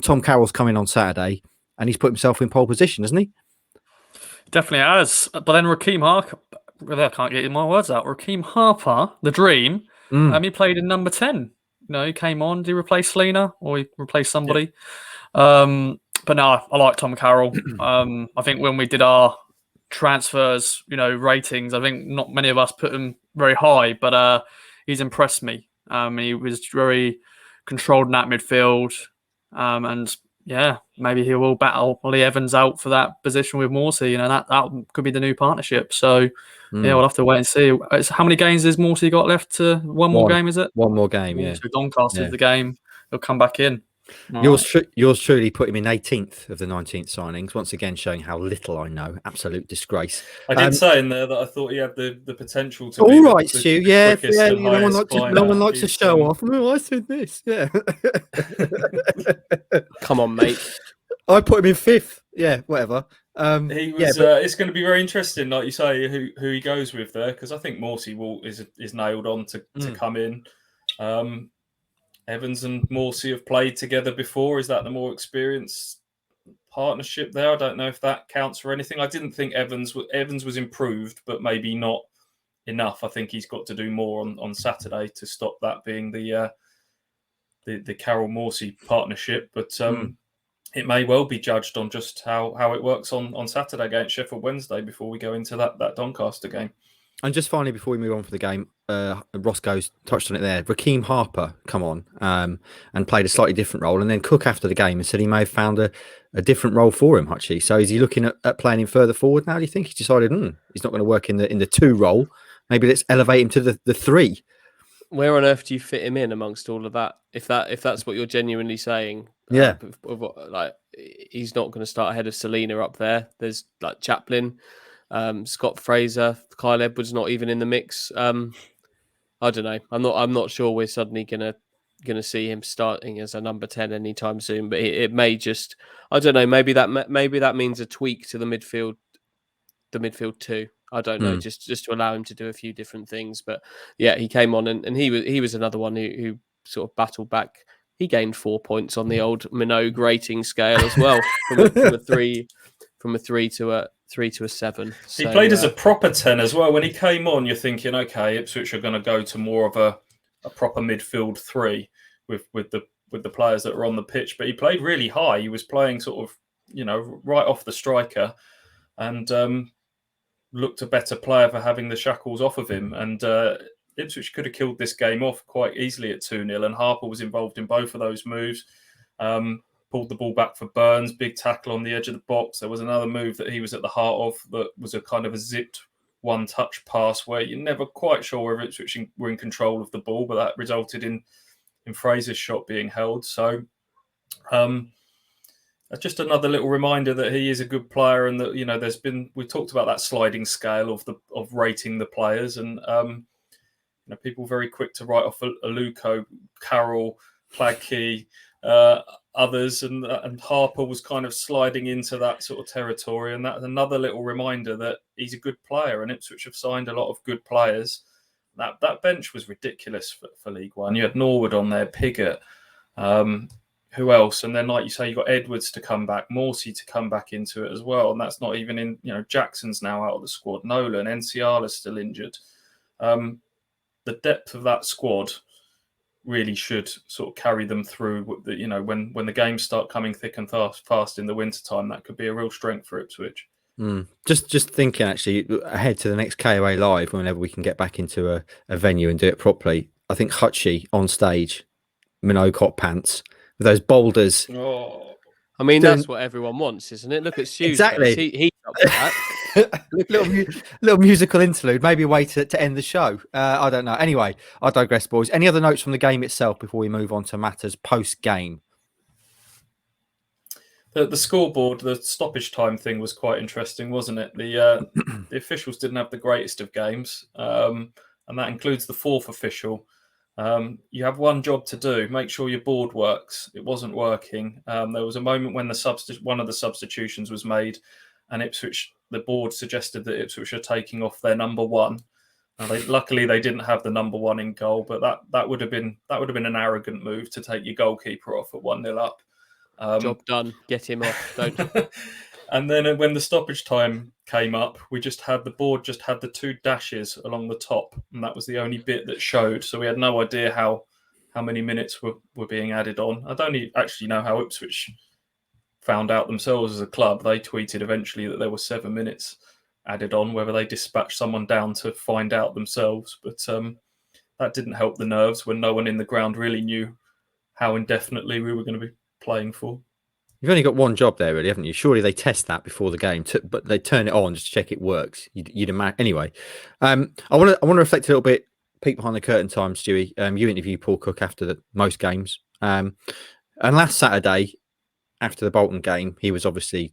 Tom Carroll's coming on Saturday, and he's put himself in pole position, hasn't he? Definitely has. But then Raheem Harper, I can't get my words out. Raheem Harper, the dream, he played in number 10. He came on. Did he replace Celina or he replaced somebody? Yeah. But no, I like Tom Carroll. I think when we did our transfers, ratings, I think not many of us put him very high, but he's impressed me. He was very controlled in that midfield. And yeah, maybe he will battle Ollie Evans out for that position with Morsey. That could be the new partnership. So yeah, we'll have to wait and see. How many games has Morsey got left? One more game, is it? One more game, yeah. So Doncaster is the game. He'll come back in. Yours truly put him in 18th of the 19th signings. Once again, showing how little I know. Absolute disgrace. I did say in there that I thought he had the potential to all be right, the Stu. quickest and No one highest likes climber. no one likes to show off. Oh, I said this. Yeah. Come on, mate. I put him in 5th. Yeah, whatever. He was. It's going to be very interesting, like you say, who he goes with there, because I think Morsey is nailed on to come in. Evans and Morsey have played together before. Is that the more experienced partnership there? I don't know if that counts for anything. I didn't think Evans was improved, but maybe not enough. I think he's got to do more on Saturday to stop that being the Carroll Morsey partnership. But it may well be judged on just how it works on Saturday against Sheffield Wednesday before we go into that Doncaster game. And just finally, before we move on for the game, Roscoe's touched on it there. Raheem Harper come on and played a slightly different role. And then Cook after the game and said he may have found a different role for him, Hutchie. So is he looking at playing him further forward now, do you think? He's decided he's not going to work in the 2 role. Maybe let's elevate him to the 3. Where on earth do you fit him in amongst all of that? If that's what you're genuinely saying, yeah, like he's not going to start ahead of Celina up there. There's like Chaplin, Scott Fraser, Kyle Edwards not even in the mix. I don't know. I'm not sure we're suddenly gonna see him starting as a number 10 anytime soon. But it may just, I don't know. Maybe that means a tweak to the midfield 2. I don't know, just to allow him to do a few different things. But yeah, he came on and he was another one who sort of battled back. He gained 4 points on the old Minogue rating scale as well, from a 3 to a 7. He played as a proper 10 as well. When he came on, you're thinking, okay, Ipswich are going to go to more of a proper midfield 3 with the players that were on the pitch. But he played really high. He was playing sort of, right off the striker, and looked a better player for having the shackles off of him. And Ipswich could have killed this game off quite easily at 2-0. And Harper was involved in both of those moves. Pulled the ball back for Burns, big tackle on the edge of the box. There was another move that he was at the heart of that was a kind of a zipped one-touch pass where you're never quite sure whether Ipswich were in control of the ball, but that resulted in Fraser's shot being held. So just another little reminder that he is a good player, and that we talked about that sliding scale of rating the players, and people very quick to write off Aluko, Carroll, Plagkey, others, and Harper was kind of sliding into that sort of territory, and that's another little reminder that he's a good player, and Ipswich have signed a lot of good players. That bench was ridiculous for League One. You had Norwood on there, Piggott, who else? And then, like you say, you got Edwards to come back, Morsey to come back into it as well, and that's not even in. Jackson's now out of the squad. Nolan, NCR is still injured. The depth of that squad really should sort of carry them through. When the games start coming thick and fast in the wintertime, that could be a real strength for Ipswich. Just thinking actually ahead to the next KOA Live, whenever we can get back into a venue and do it properly. I think Hutchie on stage, Minogue hot pants with those boulders. Oh. I mean, that's what everyone wants, isn't it? Look at Stu's. Exactly. He up for that. little musical interlude, maybe a way to end the show. I don't know. Anyway, I digress, boys. Any other notes from the game itself before we move on to matters post-game? The scoreboard, the stoppage time thing was quite interesting, wasn't it? The officials didn't have the greatest of games, and that includes the 4th official. You have one job to do: make sure your board works. It wasn't working. There was a moment when one of the substitutions was made, and the board suggested that Ipswich are taking off their number 1. Luckily, they didn't have the number 1 in goal, but that would have been an arrogant move to take your goalkeeper off at 1-0 up. Job done. Get him off. Don't. And then when the stoppage time came up, the board just had the 2 dashes along the top, and that was the only bit that showed. So we had no idea how many minutes were being added on. I don't actually know how Ipswich found out themselves as a club. They tweeted eventually that there were 7 minutes added on, whether they dispatched someone down to find out themselves. But that didn't help the nerves when no one in the ground really knew how indefinitely we were going to be playing for. You've only got one job there, really, haven't you? Surely they test that before the game, but they turn it on just to check it works. You'd imagine. Anyway, I want to reflect a little bit, peek behind the curtain time, Stewie. You interviewed Paul Cook after most games. And last Saturday, after the Bolton game, he was obviously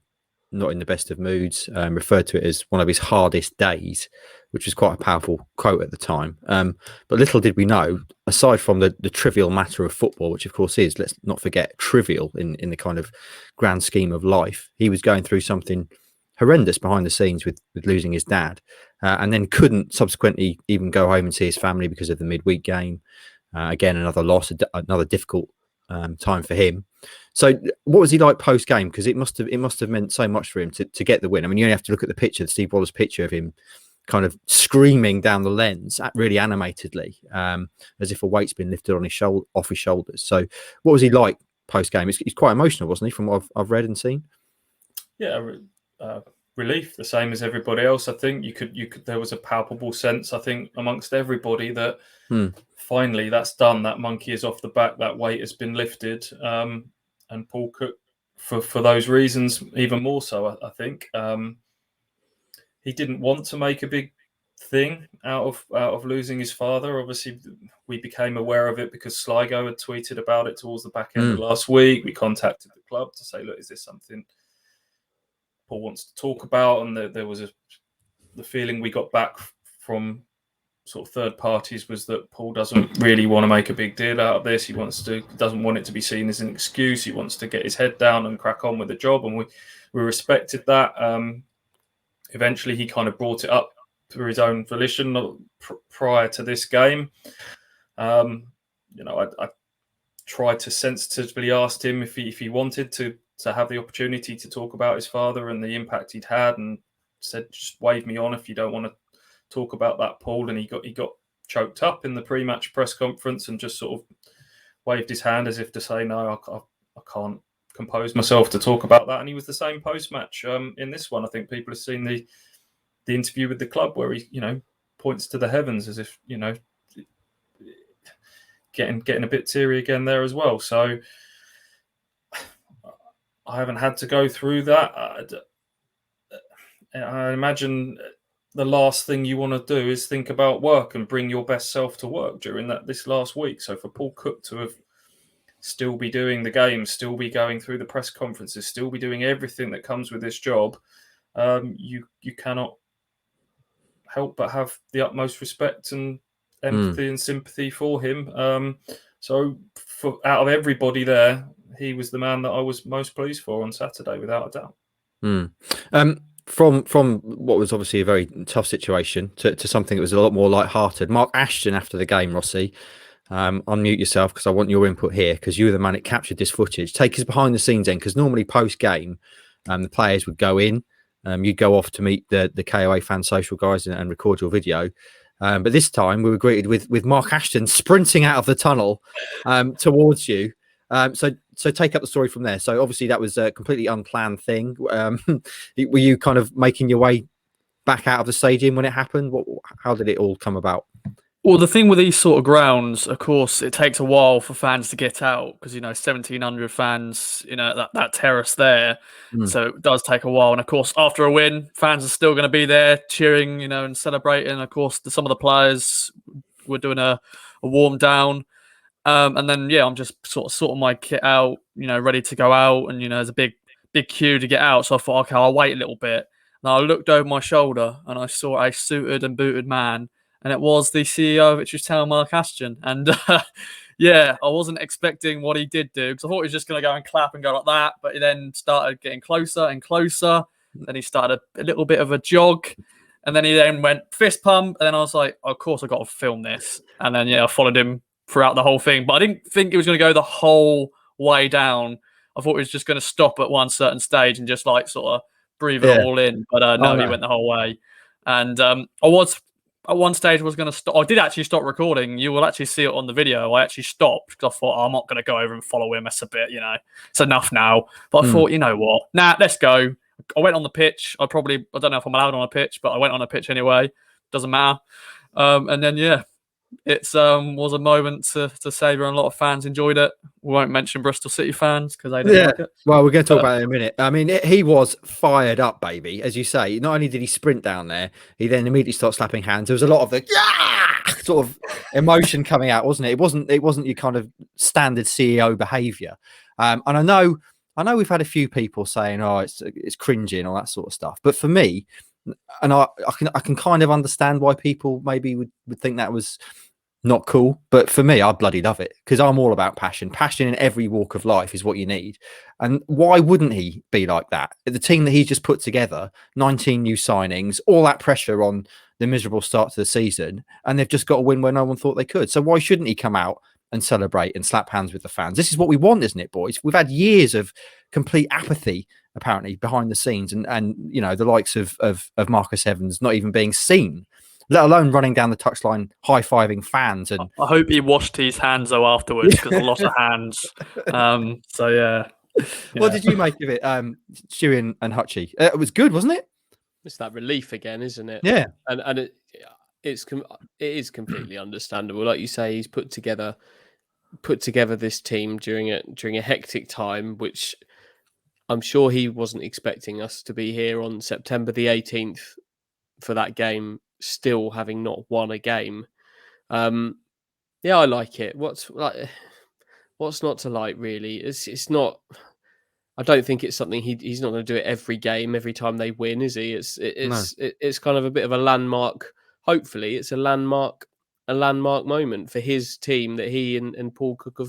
not in the best of moods, referred to it as one of his hardest days, which was quite a powerful quote at the time. But little did we know, aside from the trivial matter of football, which of course is, let's not forget, trivial in the kind of grand scheme of life, he was going through something horrendous behind the scenes with losing his dad, and then couldn't subsequently even go home and see his family because of the midweek game. Again, another loss, another difficult time for him. So what was he like post game? Because it must have meant so much for him to get the win. I mean, you only have to look at the picture, the Steve Wallace picture of him kind of screaming down the lens, really animatedly, as if a weight's been lifted on off his shoulders. So what was he like post game? He's quite emotional, wasn't he, from what I've read and seen? Yeah, relief, the same as everybody else. I think you could. There was a palpable sense, I think, amongst everybody that finally that's done. That monkey is off the back. That weight has been lifted. And Paul Cook, for those reasons, even more so, I think. He didn't want to make a big thing out of losing his father. Obviously, we became aware of it because Sligo had tweeted about it towards the back end of last week. We contacted the club to say, look, is this something Paul wants to talk about? And there was the feeling we got back from sort of third parties was that Paul doesn't really want to make a big deal out of this. He doesn't want it to be seen as an excuse. He wants to get his head down and crack on with the job, and we respected that. Eventually, he kind of brought it up through his own volition prior to this game. I tried to sensitively ask him if he wanted to have the opportunity to talk about his father and the impact he'd had, and said, just wave me on if you don't want to talk about that, Paul. And he got choked up in the pre-match press conference and just sort of waved his hand as if to say, no, I can't compose myself to talk about that. And he was the same post-match in this one. I think people have seen the interview with the club where he points to the heavens as if getting a bit teary again there as well. So I haven't had to go through that. I imagine the last thing you want to do is think about work and bring your best self to work during this last week. So for Paul Cook to have still be doing the games, still be going through the press conferences, still be doing everything that comes with this job, you cannot help but have the utmost respect and empathy and sympathy for him. So out of everybody there, he was the man that I was most pleased for on Saturday, without a doubt. From what was obviously a very tough situation to something that was a lot more lighthearted. Mark Ashton, after the game, Rossi, unmute yourself because I want your input here, because you were the man that captured this footage. Take us behind the scenes then, because normally post game, the players would go in, you'd go off to meet the KOA fan social guys and record your video. But this time we were greeted with Mark Ashton sprinting out of the tunnel towards you. So take up the story from there. So obviously that was a completely unplanned thing. Were you kind of making your way back out of the stadium when it happened? How did it all come about? Well, the thing with these sort of grounds, of course, it takes a while for fans to get out because, 1,700 fans, that terrace there. So it does take a while. And of course, after a win, fans are still going to be there cheering, and celebrating. Of course, some of the players were doing a warm down. And then, I'm just sort of sorting my kit out, ready to go out. And, there's a big queue to get out. So I thought, okay, I'll wait a little bit. And I looked over my shoulder and I saw a suited and booted man. And it was the CEO of Ipswich Town, Mark Ashton. And, I wasn't expecting what he did do, because I thought he was just going to go and clap and go like that. But he then started getting closer and closer. Then he started a little bit of a jog. And then he then went fist pump. And then I was like, of course, I've got to film this. And then, I followed him throughout the whole thing. But I didn't think it was going to go the whole way down. I thought he was just going to stop at one certain stage and just sort of breathe it all in. But no, he went the whole way. And I was... At one stage, I was going to stop. I did actually stop recording. You will actually see it on the video. I actually stopped because I thought, I'm not going to go over and follow him. That's a bit, it's enough now. But I thought, you know what? Nah, let's go. I went on the pitch. I don't know if I'm allowed on a pitch, but I went on a pitch anyway. Doesn't matter. And then, it was a moment to savour, and a lot of fans enjoyed it. We won't mention Bristol City fans because they didn't like it. Well, we're going to talk about it in a minute. I mean, he was fired up, baby. As you say, not only did he sprint down there, he then immediately started slapping hands. There was a lot of the sort of emotion coming out, wasn't it? It wasn't your kind of standard CEO behaviour. And I know we've had a few people saying, "Oh, it's cringy and all that sort of stuff." But for me, and I can kind of understand why people maybe would think that was not cool. But for me, I bloody love it because I'm all about passion. Passion in every walk of life is what you need. And why wouldn't he be like that? The team that he's just put together, 19 new signings, all that pressure on the miserable start to the season, and they've just got a win where no one thought they could. So why shouldn't he come out and celebrate and slap hands with the fans? This is what we want, isn't it, boys? We've had years of complete apathy, apparently, behind the scenes, and you know, the likes of Marcus Evans not even being seen, let alone running down the touchline high-fiving fans. And I hope he washed his hands though afterwards, because a lot of hands. So yeah. What did you make of it, Stu and Hutchie? It was good, wasn't it? It's that relief again, isn't it? Yeah, and it is completely understandable. Like you say, he's put together this team during a hectic time, which I'm sure he wasn't expecting us to be here on September the 18th for that game, still having not won a game. Yeah, I like it. What's not to like, really? It's not. I don't think it's something he's not going to do it every game, every time they win, is he? It's kind of a bit of a landmark. Hopefully, it's a landmark moment for his team that he and Paul Cook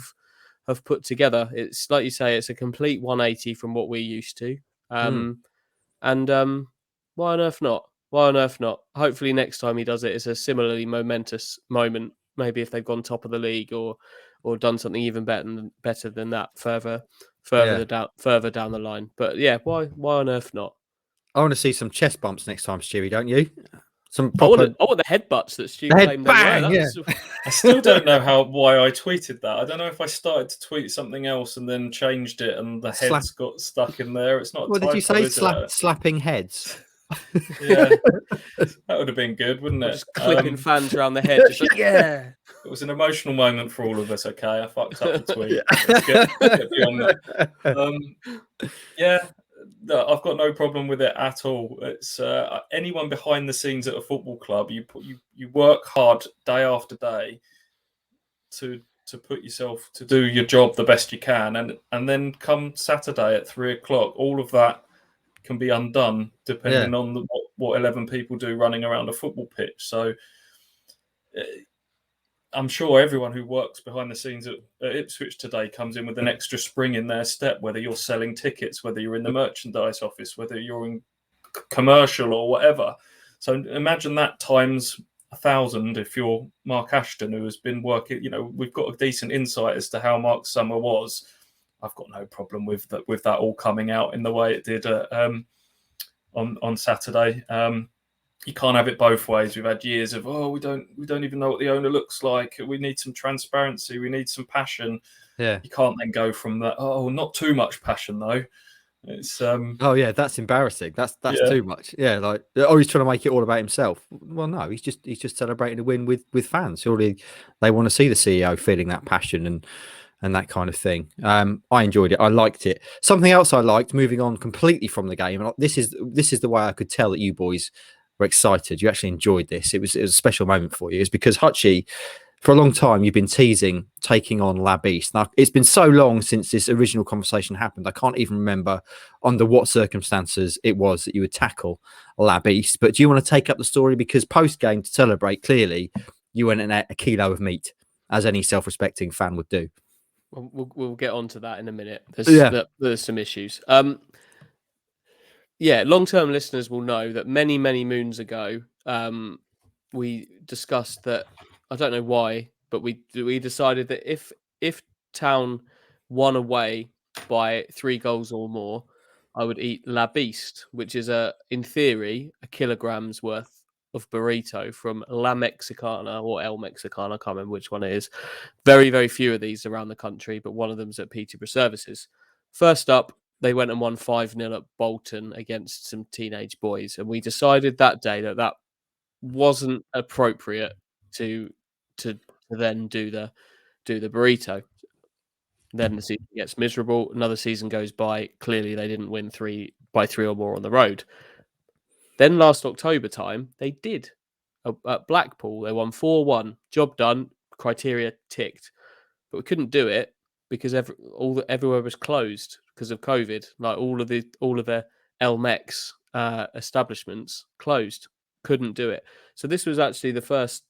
have put together. It's like you say, it's a complete 180 from what we're used to. And why on earth not? Why on earth not? Hopefully, next time he does it, it's a similarly momentous moment. Maybe if they've gone top of the league or done something even better than that further down the line. But yeah, why on earth not? I want to see some chest bumps next time, Stewie, don't you? Some I proper. want the headbutts that Stu claimed bang, they were. I still don't know why I tweeted that. I don't know if I started to tweet something else and then changed it, and the heads got stuck in there. It's not. What did you say? Slapping heads. Yeah, that would have been good, wouldn't it? Just clipping fans around the head. Just like, yeah. It was an emotional moment for all of us. Okay, I fucked up the tweet. Let's get beyond that. Yeah, no, I've got no problem with it at all. It's anyone behind the scenes at a football club. You work hard day after day to put yourself to do your job the best you can, and then come Saturday at 3:00, all of that can be undone depending on what 11 people do running around a football pitch. So I'm sure everyone who works behind the scenes at Ipswich today comes in with an extra spring in their step, whether you're selling tickets, whether you're in the merchandise office, whether you're in commercial or whatever. So imagine that times 1,000 if you're Mark Ashton, who has been working. You know, we've got a decent insight as to how Mark's summer was. I've got no problem with that all coming out in the way it did on Saturday. You can't have it both ways. We've had years of we don't even know what the owner looks like. We need some transparency. We need some passion. Yeah, you can't then go from that. Oh, not too much passion though. It's oh yeah, that's embarrassing. That's too much. Yeah, like he's trying to make it all about himself. Well, no, he's just celebrating a win with fans. Surely they want to see the CEO feeling that passion and that kind of thing. I enjoyed it. I liked it. Something else I liked, moving on completely from the game, and this is the way I could tell that you boys were excited. You actually enjoyed this. It was a special moment for you. Is because Hutchie, for a long time, you've been teasing taking on La Beast. Now, it's been so long since this original conversation happened. I can't even remember under what circumstances it was that you would tackle La Beast. But do you want to take up the story? Because post-game, to celebrate, clearly, you went and ate a kilo of meat, as any self-respecting fan would do. We'll get on to that in a minute. There's some issues. Long-term listeners will know that many, many moons ago, we discussed that. I don't know why, but we decided that if Town won away by 3 goals or more, I would eat La Beast, which is in theory a kilogram's worth of burrito from La Mexicana or El Mexicana. I can't remember which one it is. Very, very few of these around the country, but one of them's at Peterborough Services. First up, they went and won 5-0 at Bolton against some teenage boys, and we decided that day that wasn't appropriate to then do the burrito. Then the season gets miserable. Another season goes by. Clearly, they didn't win 3 or more on the road. Then last October time, they did. At Blackpool, they won 4-1. Job done. Criteria ticked. But we couldn't do it because everywhere was closed because of COVID. Like all of the LMEX establishments closed, couldn't do it. So this was actually the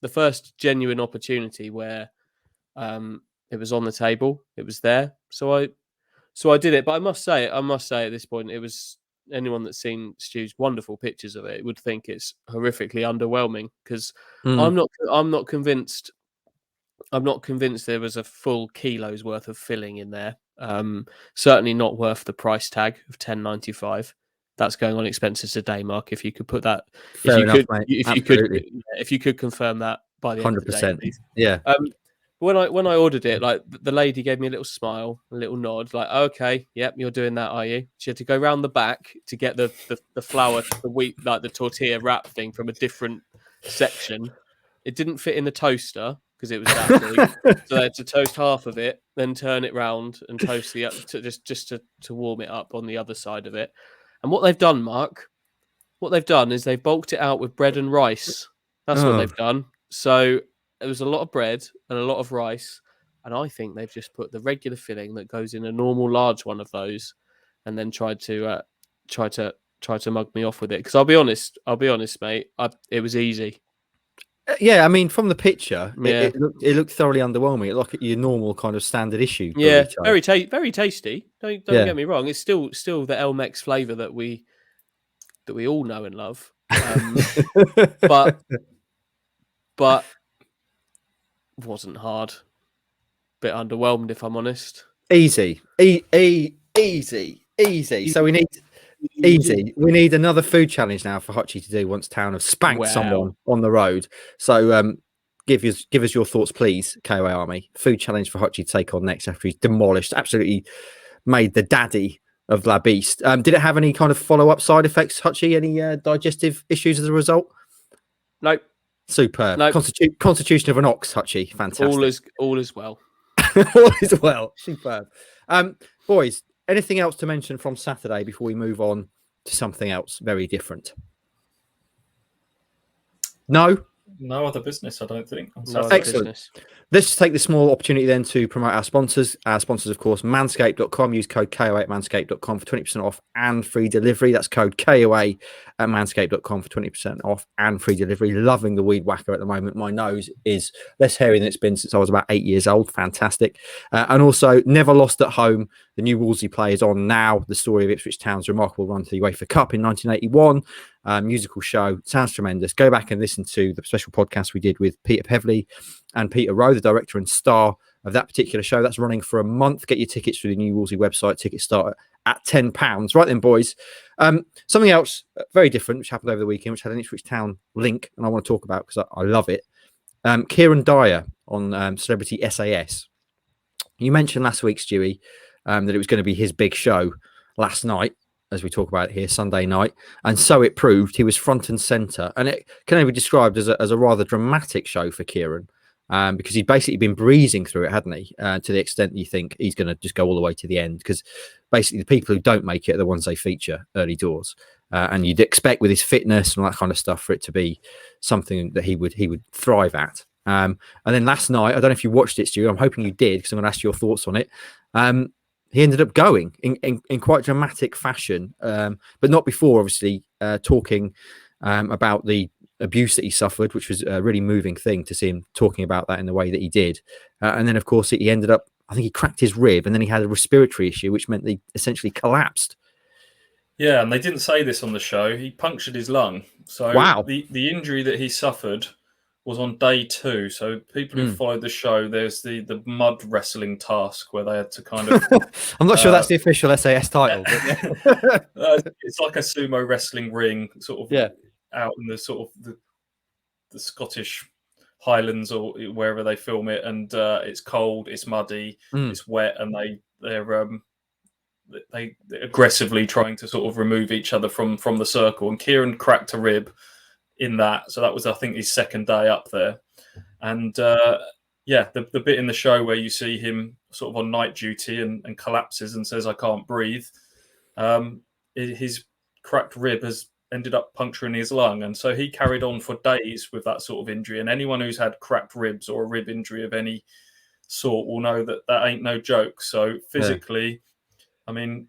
first genuine opportunity where it was on the table, it was there. So I did it. But I must say at this point, it was, anyone that's seen Stu's wonderful pictures of it would think it's horrifically underwhelming, because I'm not convinced there was a full kilo's worth of filling in there. Certainly not worth the price tag of $10.95. That's going on expenses a day, Mark. If you could put that, Fair enough, mate. if you could confirm that by the end of the day, 100%. please. Yeah. When I ordered it, like the lady gave me a little smile, a little nod, like, okay, yep, you're doing that, are you? She had to go round the back to get the flour, the wheat, like the tortilla wrap thing from a different section. It didn't fit in the toaster because it was that big. So they had to toast half of it, then turn it round and toast the just to warm it up on the other side of it. And what they've done, Mark, is they've bulked it out with bread and rice. That's what they've done. So there was a lot of bread and a lot of rice, and I think they've just put the regular filling that goes in a normal large one of those, and then tried to mug me off with it. Because I'll be honest, mate, it was easy. Yeah, I mean, from the picture, it looked thoroughly underwhelming. It looked like your normal kind of standard issue. Yeah, very tasty. Don't get me wrong. It's still the LMEX flavour that we all know and love. But wasn't hard. Bit underwhelmed, if I'm honest. Easy. So we need easy. We need another food challenge now for Hutchie to do once Town have spanked someone on the road. So give us your thoughts, please, KOA Army. Food challenge for Hutchie to take on next after he's demolished, absolutely made the daddy of La Beast. Did it have any kind of follow-up side effects, Hutchie? Any digestive issues as a result? Nope. Superb. Nope. Constitution of an ox, Hutchie. Fantastic. All is well. All is well. Superb. Boys, anything else to mention from Saturday before we move on to something else very different? No other business, I don't think. Excellent. Let's just take this small opportunity then to promote our sponsors. Our sponsors, of course, manscaped.com. Use code KOA at manscaped.com for 20% off and free delivery. That's code KOA at manscaped.com for 20% off and free delivery. Loving the weed whacker at the moment. My nose is less hairy than it's been since I was about 8 years old. Fantastic. And also, Never Lost at Home. The new Wolsey play is on now. The story of Ipswich Town's remarkable run to the UEFA Cup in 1981. Musical show. Sounds tremendous. Go back and listen to the special podcast we did with Peter Pevley and Peter Rowe, the director and star of that particular show. That's running for a month. Get your tickets through the new Wolsey website. Tickets start at £10. Right then, boys. Something else very different, which happened over the weekend, which had an Ipswich Town link, and I want to talk about because I love it. Kieran Dyer on Celebrity SAS. You mentioned last week, Stewie, that it was going to be his big show last night, as we talk about it here, Sunday night. And so it proved. He was front and centre. And it can only be described as a rather dramatic show for Kieran, because he'd basically been breezing through it, hadn't he? To the extent that you think he's going to just go all the way to the end. Because basically the people who don't make it are the ones they feature early doors. And you'd expect with his fitness and all that kind of stuff for it to be something that he would thrive at. And then last night, I don't know if you watched it, Stu. I'm hoping you did, because I'm going to ask your thoughts on it. He ended up going in quite dramatic fashion, but not before, obviously, talking about the abuse that he suffered, which was a really moving thing to see him talking about that in the way that he did. And then, of course, he ended up, I think he cracked his rib, and then he had a respiratory issue, which meant that he essentially collapsed. Yeah, and they didn't say this on the show. He punctured his lung. So wow. The injury that he suffered was on day 2. So people who followed the show, there's the mud wrestling task where they had to kind of... I'm not sure that's the official SAS title. But it's like a sumo wrestling ring, sort of out in the sort of the Scottish Highlands or wherever they film it. And it's cold, it's muddy, it's wet, and they're aggressively trying to sort of remove each other from the circle. And Kieran cracked a rib in that, so that was, I think, his second day up there. And the bit in the show where you see him sort of on night duty and collapses and says, "I can't breathe," his cracked rib has ended up puncturing his lung, and so he carried on for days with that sort of injury. And anyone who's had cracked ribs or a rib injury of any sort will know that ain't no joke. So physically, I mean,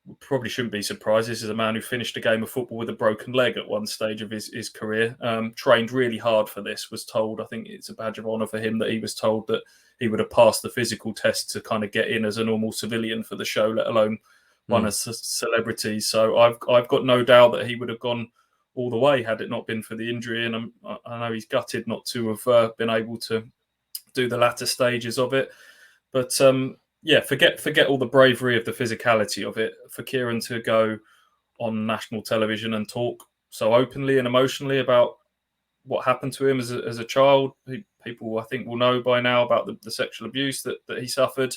we probably shouldn't be surprised. This is a man who finished a game of football with a broken leg at one stage of his career. Trained really hard for this. Was told, I think it's a badge of honour for him that he was told that he would have passed the physical test to kind of get in as a normal civilian for the show, let alone one as a celebrity. So I've got no doubt that he would have gone all the way had it not been for the injury. And I know he's gutted not to have been able to do the latter stages of it. But forget all the bravery of the physicality of it. For Kieran to go on national television and talk so openly and emotionally about what happened to him as a child, people I think will know by now about the sexual abuse that he suffered.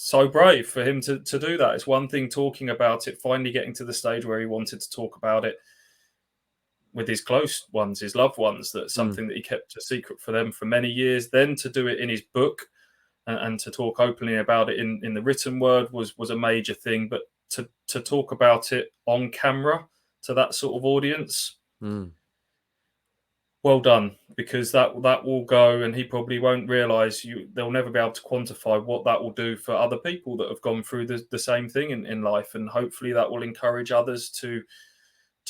So brave for him to do that. It's one thing talking about it, finally getting to the stage where he wanted to talk about it with his close ones, his loved ones, that's something that he kept a secret for them for many years. Then to do it in his book and to talk openly about it in the written word was a major thing. But to talk about it on camera to that sort of audience, well done, because that will go, and he probably won't realise they'll never be able to quantify what that will do for other people that have gone through the same thing in life. And hopefully that will encourage others to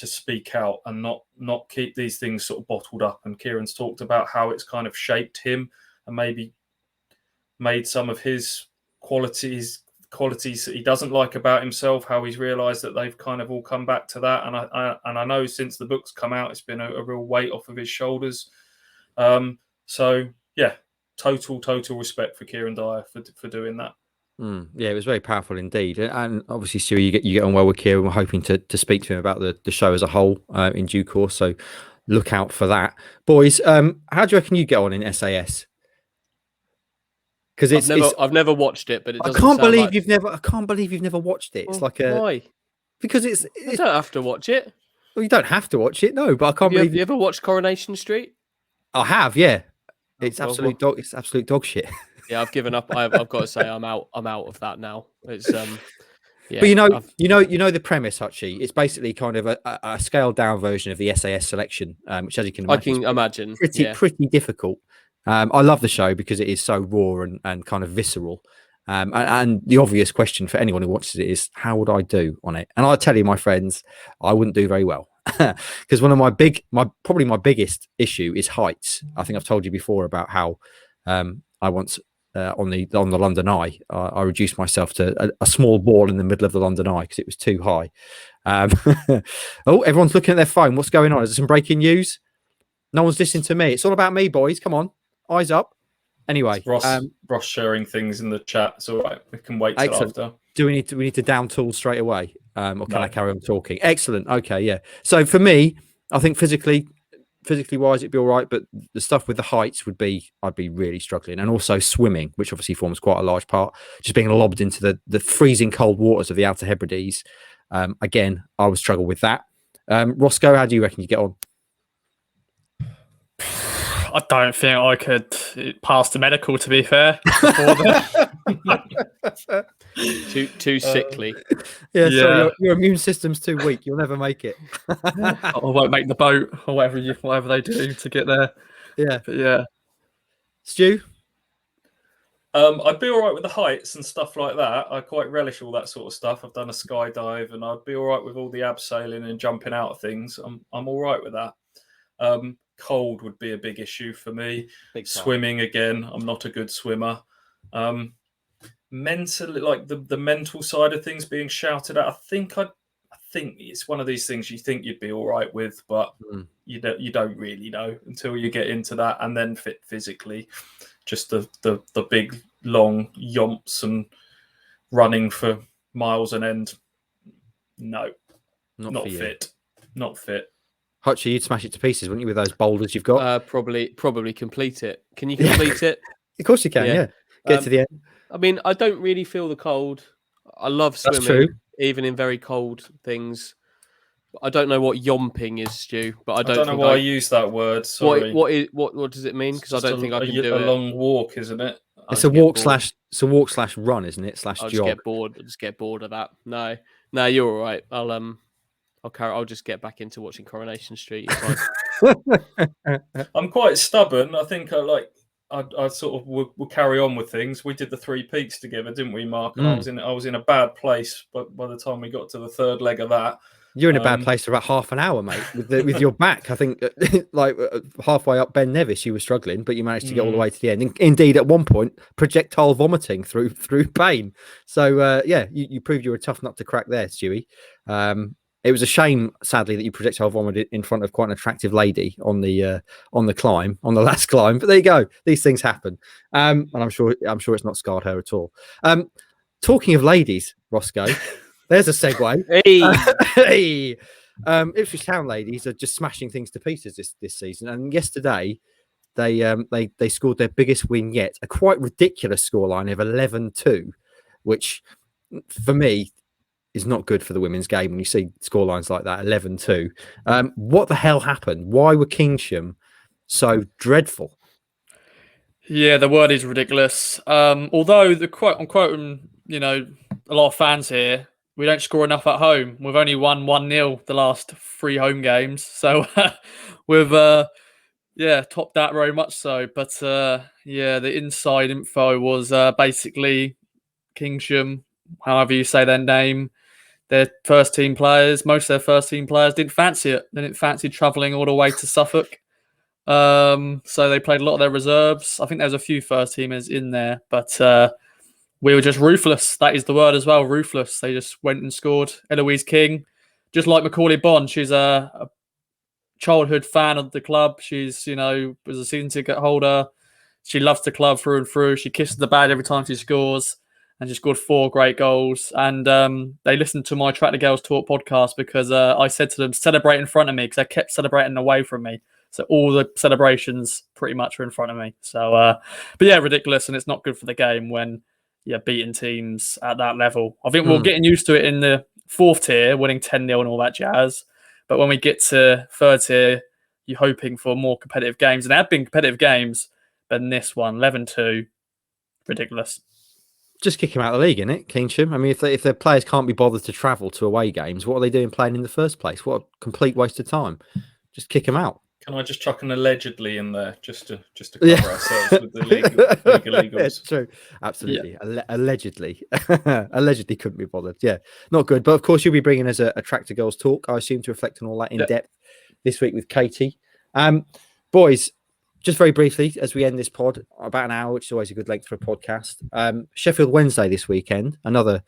speak out and not keep these things sort of bottled up. And Kieran's talked about how it's kind of shaped him and maybe made some of his qualities that he doesn't like about himself, how he's realised that they've kind of all come back to that. And I know since the book's come out, it's been a real weight off of his shoulders. So yeah, total respect for Kieran Dyer for doing that. Yeah, it was very powerful indeed. And obviously, Stu, you get on well with Kieran. We're hoping to speak to him about the show as a whole in due course. So look out for that. Boys, how do you reckon you get on in SAS? Because I've never watched it, but it doesn't I can't believe like... I can't believe you've never watched it. It's like why? Because I don't have to watch it. Well, you don't have to watch it, no. But I can't believe you ever watched Coronation Street? I have, yeah. It's absolute dog shit. Yeah, I've given up. I've got to say, I'm out of that now. It's yeah. But you know the premise, Hutchie. It's basically kind of a scaled down version of the SAS selection, which, as you can imagine, pretty difficult. I love the show because it is so raw and kind of visceral. And the obvious question for anyone who watches it is, how would I do on it? And I tell you, my friends, I wouldn't do very well. Because one of my biggest issue is heights. I think I've told you before about how I once on the London Eye, I reduced myself to a small ball in the middle of the London Eye because it was too high. Oh, everyone's looking at their phone. What's going on? Is there some breaking news? No one's listening to me. It's all about me, boys. Come on, eyes up. Anyway, Ross sharing things in the chat. It's all right. We can wait till after. Do we need to down tool straight away, or can I carry on talking? Excellent. Okay, yeah. So for me, I think physically wise, it'd be all right, but the stuff with the heights I'd be really struggling, and also swimming, which obviously forms quite a large part. Just being lobbed into the freezing cold waters of the Outer Hebrides. Again, I would struggle with that. Roscoe, how do you reckon you get on? I don't think I could pass the medical, to be fair. Too sickly. Yeah. So your immune system's too weak. You'll never make it. I won't make the boat or whatever they do to get there. Yeah. But yeah. Stu? I'd be all right with the heights and stuff like that. I quite relish all that sort of stuff. I've done a skydive, and I'd be all right with all the abseiling and jumping out of things. I'm all right with that. Cold would be a big issue for me. Swimming, again, I'm not a good swimmer. Mentally, like the mental side of things being shouted at, I think it's one of these things you think you'd be all right with, but you don't really know until you get into that. And then physically, just the big long yomps and running for miles on end. No, not fit. Not fit. Hutchie, you'd smash it to pieces, wouldn't you, with those boulders you've got? Probably complete it. Can you complete it? Of course you can, yeah. Get to the end. I mean, I don't really feel the cold. I love swimming, That's true. Even in very cold things. I don't know what yomping is, Stu, but I don't know why I use that word. Sorry. What does it mean? Because I don't think I can do it. A long walk, isn't it? It's a walk slash run, isn't it? /jog. I'll just get bored of that. No, you're all right. I'll just get back into watching Coronation Street. It's fine. I'm quite stubborn. I think I sort of will carry on with things. We did the Three Peaks together, didn't we, Mark? And I was in a bad place, but by the time we got to the third leg of that, you're in a bad place for about half an hour, mate, with your back. I think like halfway up Ben Nevis, you were struggling, but you managed to get all the way to the end. Indeed, at one point, projectile vomiting through pain. So yeah, you proved you were a tough nut to crack there, Stewie. It was a shame, sadly, that you projectile vomited in front of quite an attractive lady on the last climb. But there you go; these things happen, and I'm sure it's not scarred her at all. Talking of ladies, Roscoe, there's a segue. Hey, Ipswich Town ladies are just smashing things to pieces this season. And yesterday, they scored their biggest win yet, a quite ridiculous scoreline of 11-2, which for me is not good for the women's game when you see scorelines like that, 11-2. What the hell happened? Why were Kingsham so dreadful? Yeah, the word is ridiculous. Although I'm quoting, a lot of fans here, we don't score enough at home. We've only won 1-0 the last 3 home games. So we've topped that very much so. But the inside info was basically Kingsham, however you say their name, their first team players, most of their first team players didn't fancy it. They didn't fancy travelling all the way to Suffolk. So they played a lot of their reserves. I think there's a few first teamers in there, but we were just ruthless. That is the word as well, ruthless. They just went and scored. Eloise King, just like Macaulay Bond, she's a childhood fan of the club. She's, was a season ticket holder. She loves the club through and through. She kisses the bag every time she scores. And she scored 4 great goals. And they listened to my Track the Girls Talk podcast because I said to them, celebrate in front of me, because they kept celebrating away from me. So all the celebrations pretty much are in front of me. So, but yeah, ridiculous. And it's not good for the game when you're beating teams at that level. I think we're getting used to it in the 4th tier, winning 10-0 and all that jazz. But when we get to 3rd tier, you're hoping for more competitive games. And there have been competitive games, but in this one, 11-2, ridiculous. Just kick him out of the league, innit, Kingsham? I mean, if their players can't be bothered to travel to away games, what are they doing playing in the first place? What a complete waste of time. Just kick him out. Can I just chuck an allegedly in there just to cover ourselves with the legal legals? It's true. Absolutely. Yeah. Allegedly. Allegedly couldn't be bothered. Yeah, not good. But of course, you'll be bringing us a Tractor Girls talk, I assume, to reflect on all that in depth this week with Katie. Boys, just very briefly, as we end this pod, about an hour, which is always a good length for a podcast. Sheffield Wednesday this weekend, another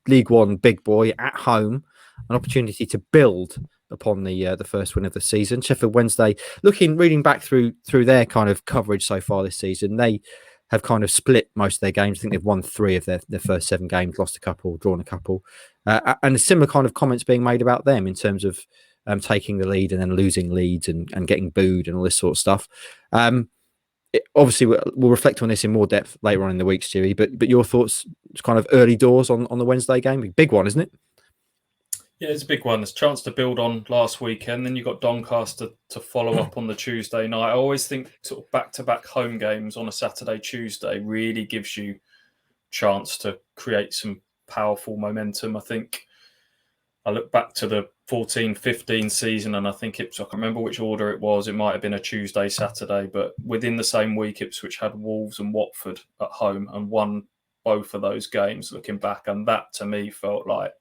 League One big boy at home, an opportunity to build upon the first win of the season. Sheffield Wednesday, reading back through their kind of coverage so far this season, they have kind of split most of their games. I think they've won 3 of their first 7 games, lost a couple, drawn a couple, and a similar kind of comments being made about them in terms of taking the lead and then losing leads and getting booed and all this sort of stuff. Obviously, we'll reflect on this in more depth later on in the week, Stewie, but your thoughts, kind of early doors on the Wednesday game? Big one, isn't it? Yeah, it's a big one. There's a chance to build on last weekend. Then you've got Doncaster to follow up on the Tuesday night. I always think sort of back-to-back home games on a Saturday, Tuesday really gives you chance to create some powerful momentum. I think I look back to the 14-15 season, and I think I can't remember which order it was. It might have been a Tuesday, Saturday, but within the same week, Ipswich had Wolves and Watford at home and won both of those games looking back. And that, to me, felt like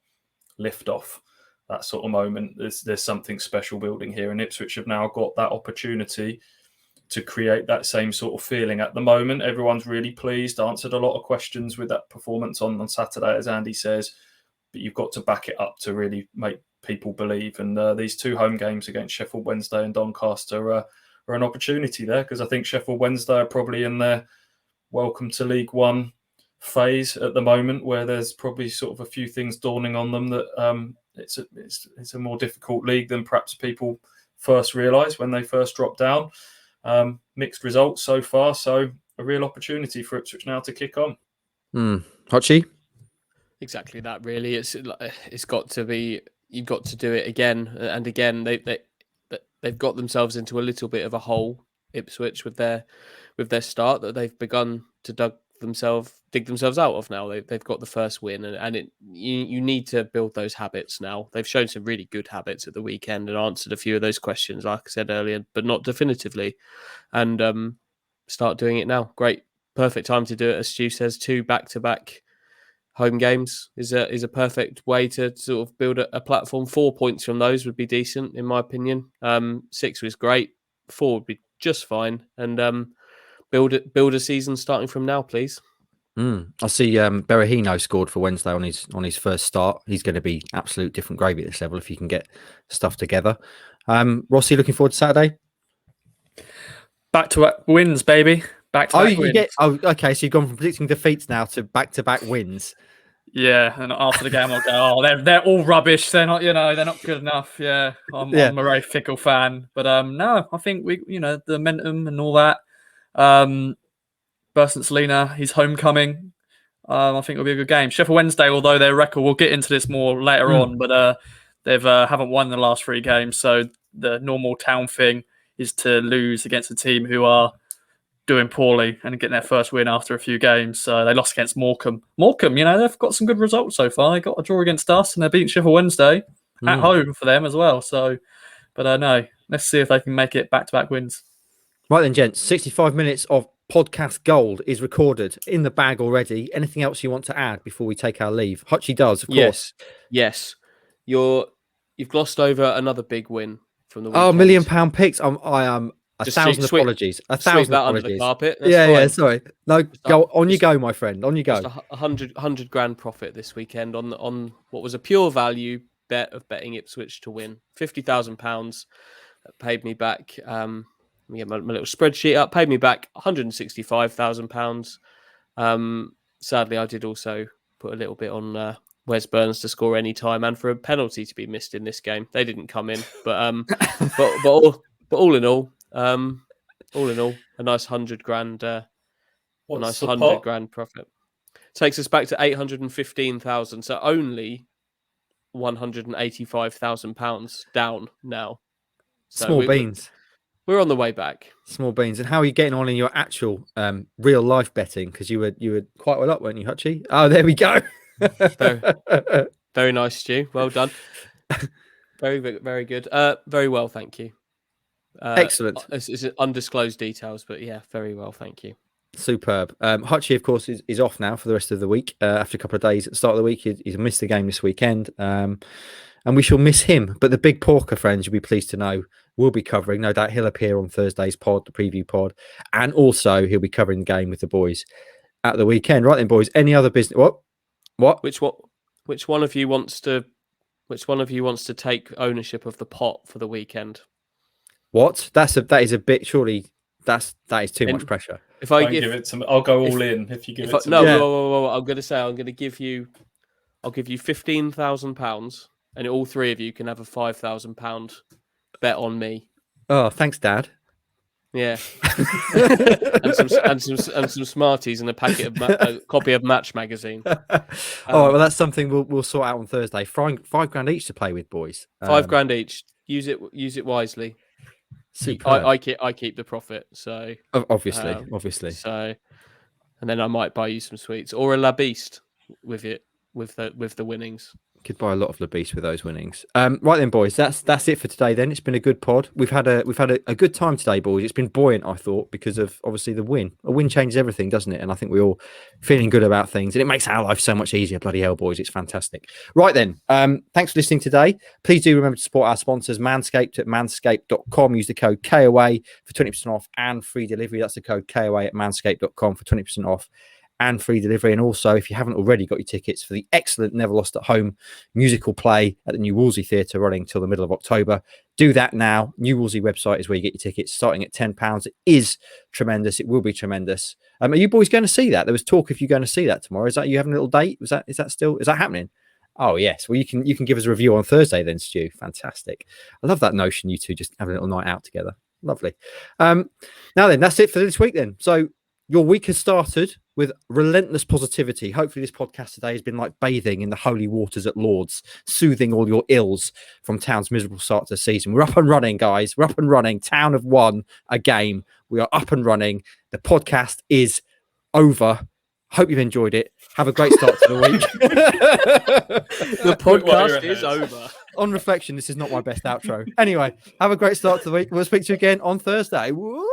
lift-off, that sort of moment. There's something special building here, and Ipswich have now got that opportunity to create that same sort of feeling. At the moment, everyone's really pleased, answered a lot of questions with that performance on Saturday, as Andy says, but you've got to back it up to really make people believe. And these 2 home games against Sheffield Wednesday and Doncaster are an opportunity there, because I think Sheffield Wednesday are probably in their welcome to League One phase at the moment, where there's probably sort of a few things dawning on them that it's a more difficult league than perhaps people first realised when they first dropped down. Mixed results so far, so a real opportunity for Ipswich now to kick on. Hotchie? Exactly that. Really, it's got to be. You've got to do it again and again. They've got themselves into a little bit of a hole, Ipswich, with their start that they've begun to themselves out of now. They've got the first win, and you need to build those habits now. They've shown some really good habits at the weekend and answered a few of those questions, like I said earlier, but not definitively. And start doing it now. Great, perfect time to do it. As Stu says, 2 back-to-back home games is a perfect way to sort of build a platform. 4 points from those would be decent, in my opinion. 6 was great. 4 would be just fine, and build a season starting from now, please. I see Berahino scored for Wednesday on his first start. He's going to be absolute different gravy at this level if he can get stuff together. Rossi, looking forward to Saturday. Back to wins, baby. Back to wins. Okay. So you've gone from predicting defeats now to back-to-back wins. Yeah, and after the game, I'll go, they're all rubbish. They're not, they're not good enough. Yeah, I'm a very fickle fan, but no, I think the momentum and all that. Bersant Celina, his homecoming. I think it'll be a good game. Sheffield Wednesday, although their record, we'll get into this more later on, but they've haven't won the last 3 games, so the normal town thing is to lose against a team who are doing poorly and getting their first win after a few games. So they lost against Morecambe. Morecambe, they've got some good results so far. They got a draw against us and they're beating Sheffield Wednesday at home for them as well. So, but no, let's see if they can make it back-to-back wins. Right then, gents, 65 minutes of podcast gold is recorded in the bag already. Anything else you want to add before we take our leave? Hutchie does, of course. Yes. You've glossed over another big win from the weekend. £1 million picks. I am a Just thousand apologies. A thousand that apologies. under the carpet. Yeah. Sorry. No, go on. You go, my friend. On you go. Just 100 grand profit this weekend on what was a pure value bet of betting Ipswich to win. £50,000 paid me back. Let me get my little spreadsheet up. Paid me back £165,000. Sadly, I did also put a little bit on Wes Burns to score any time and for a penalty to be missed in this game. They didn't come in, but all in all, a nice 100 grand. A nice 100 grand profit takes us back to 815,000. So only £185,000 down now. So Small beans. We're on the way back. Small beans. And how are you getting on in your actual real life betting? Because you were quite well up, weren't you, Hutchie? Oh, there we go. Very nice, Stu. Well done. Very, very good. Very well, thank you. Excellent. It's undisclosed details, but yeah, very well, thank you. Superb. Hutchie, of course, is off now for the rest of the week. After a couple of days at the start of the week, he's missed the game this weekend. And we shall miss him. But the big porker, friends, you'll be pleased to know, we'll be covering. No doubt he'll appear on Thursday's pod, the preview pod. And also he'll be covering the game with the boys at the weekend. Right then, boys. Any other business? What? Which one of you wants to take ownership of the pot for the weekend? What? That is a bit. Surely that is too much pressure. If I give it to me, I'll go all in. If you give it to me, no. I'm going to give you £15,000, and all 3 of you can have a £5,000 bet on me. Oh, thanks, Dad. Yeah, and some Smarties and a packet of a copy of Match magazine. All right, well, that's something we'll sort out on Thursday. £5 each to play with, boys. £5 each. Use it wisely. I keep the profit. So obviously. So, and then I might buy you some sweets or a La Beast with it with the winnings. Could buy a lot of La Beast with those winnings. Right then, boys, that's it for today. Then it's been a good pod. We've had a good time today, boys. It's been buoyant, I thought, because of obviously the win. A win changes everything, doesn't it? And I think we're all feeling good about things, and it makes our life so much easier. Bloody hell, boys, it's fantastic. Right then, thanks for listening today. Please do remember to support our sponsors, Manscaped at manscaped.com. Use the code KOA for 20% off and free delivery. That's the code KOA at manscaped.com for 20% off and free delivery. And also, if you haven't already got your tickets for the excellent Never Lost at Home musical play at the New Wolsey Theatre running till the middle of October, do that now. New Wolsey website is where you get your tickets, starting at £10. It is tremendous. It will be tremendous. Are you boys going to see that? There was talk if you're going to see that tomorrow. Is that you having a little date? Is that happening? Oh yes. Well, you can give us a review on Thursday then, Stu. Fantastic. I love that notion. You two just having a little night out together. Lovely. Now then, that's it for this week then. So your week has started with relentless positivity. Hopefully this podcast today has been like bathing in the holy waters at Lord's, soothing all your ills from Town's miserable start to the season. We're up and running, guys. We're up and running. Town have won a game. We are up and running. The podcast is over. Hope you've enjoyed it. Have a great start to the week. The podcast is over. On reflection, this is not my best outro. Anyway, have a great start to the week. We'll speak to you again on Thursday. Woo!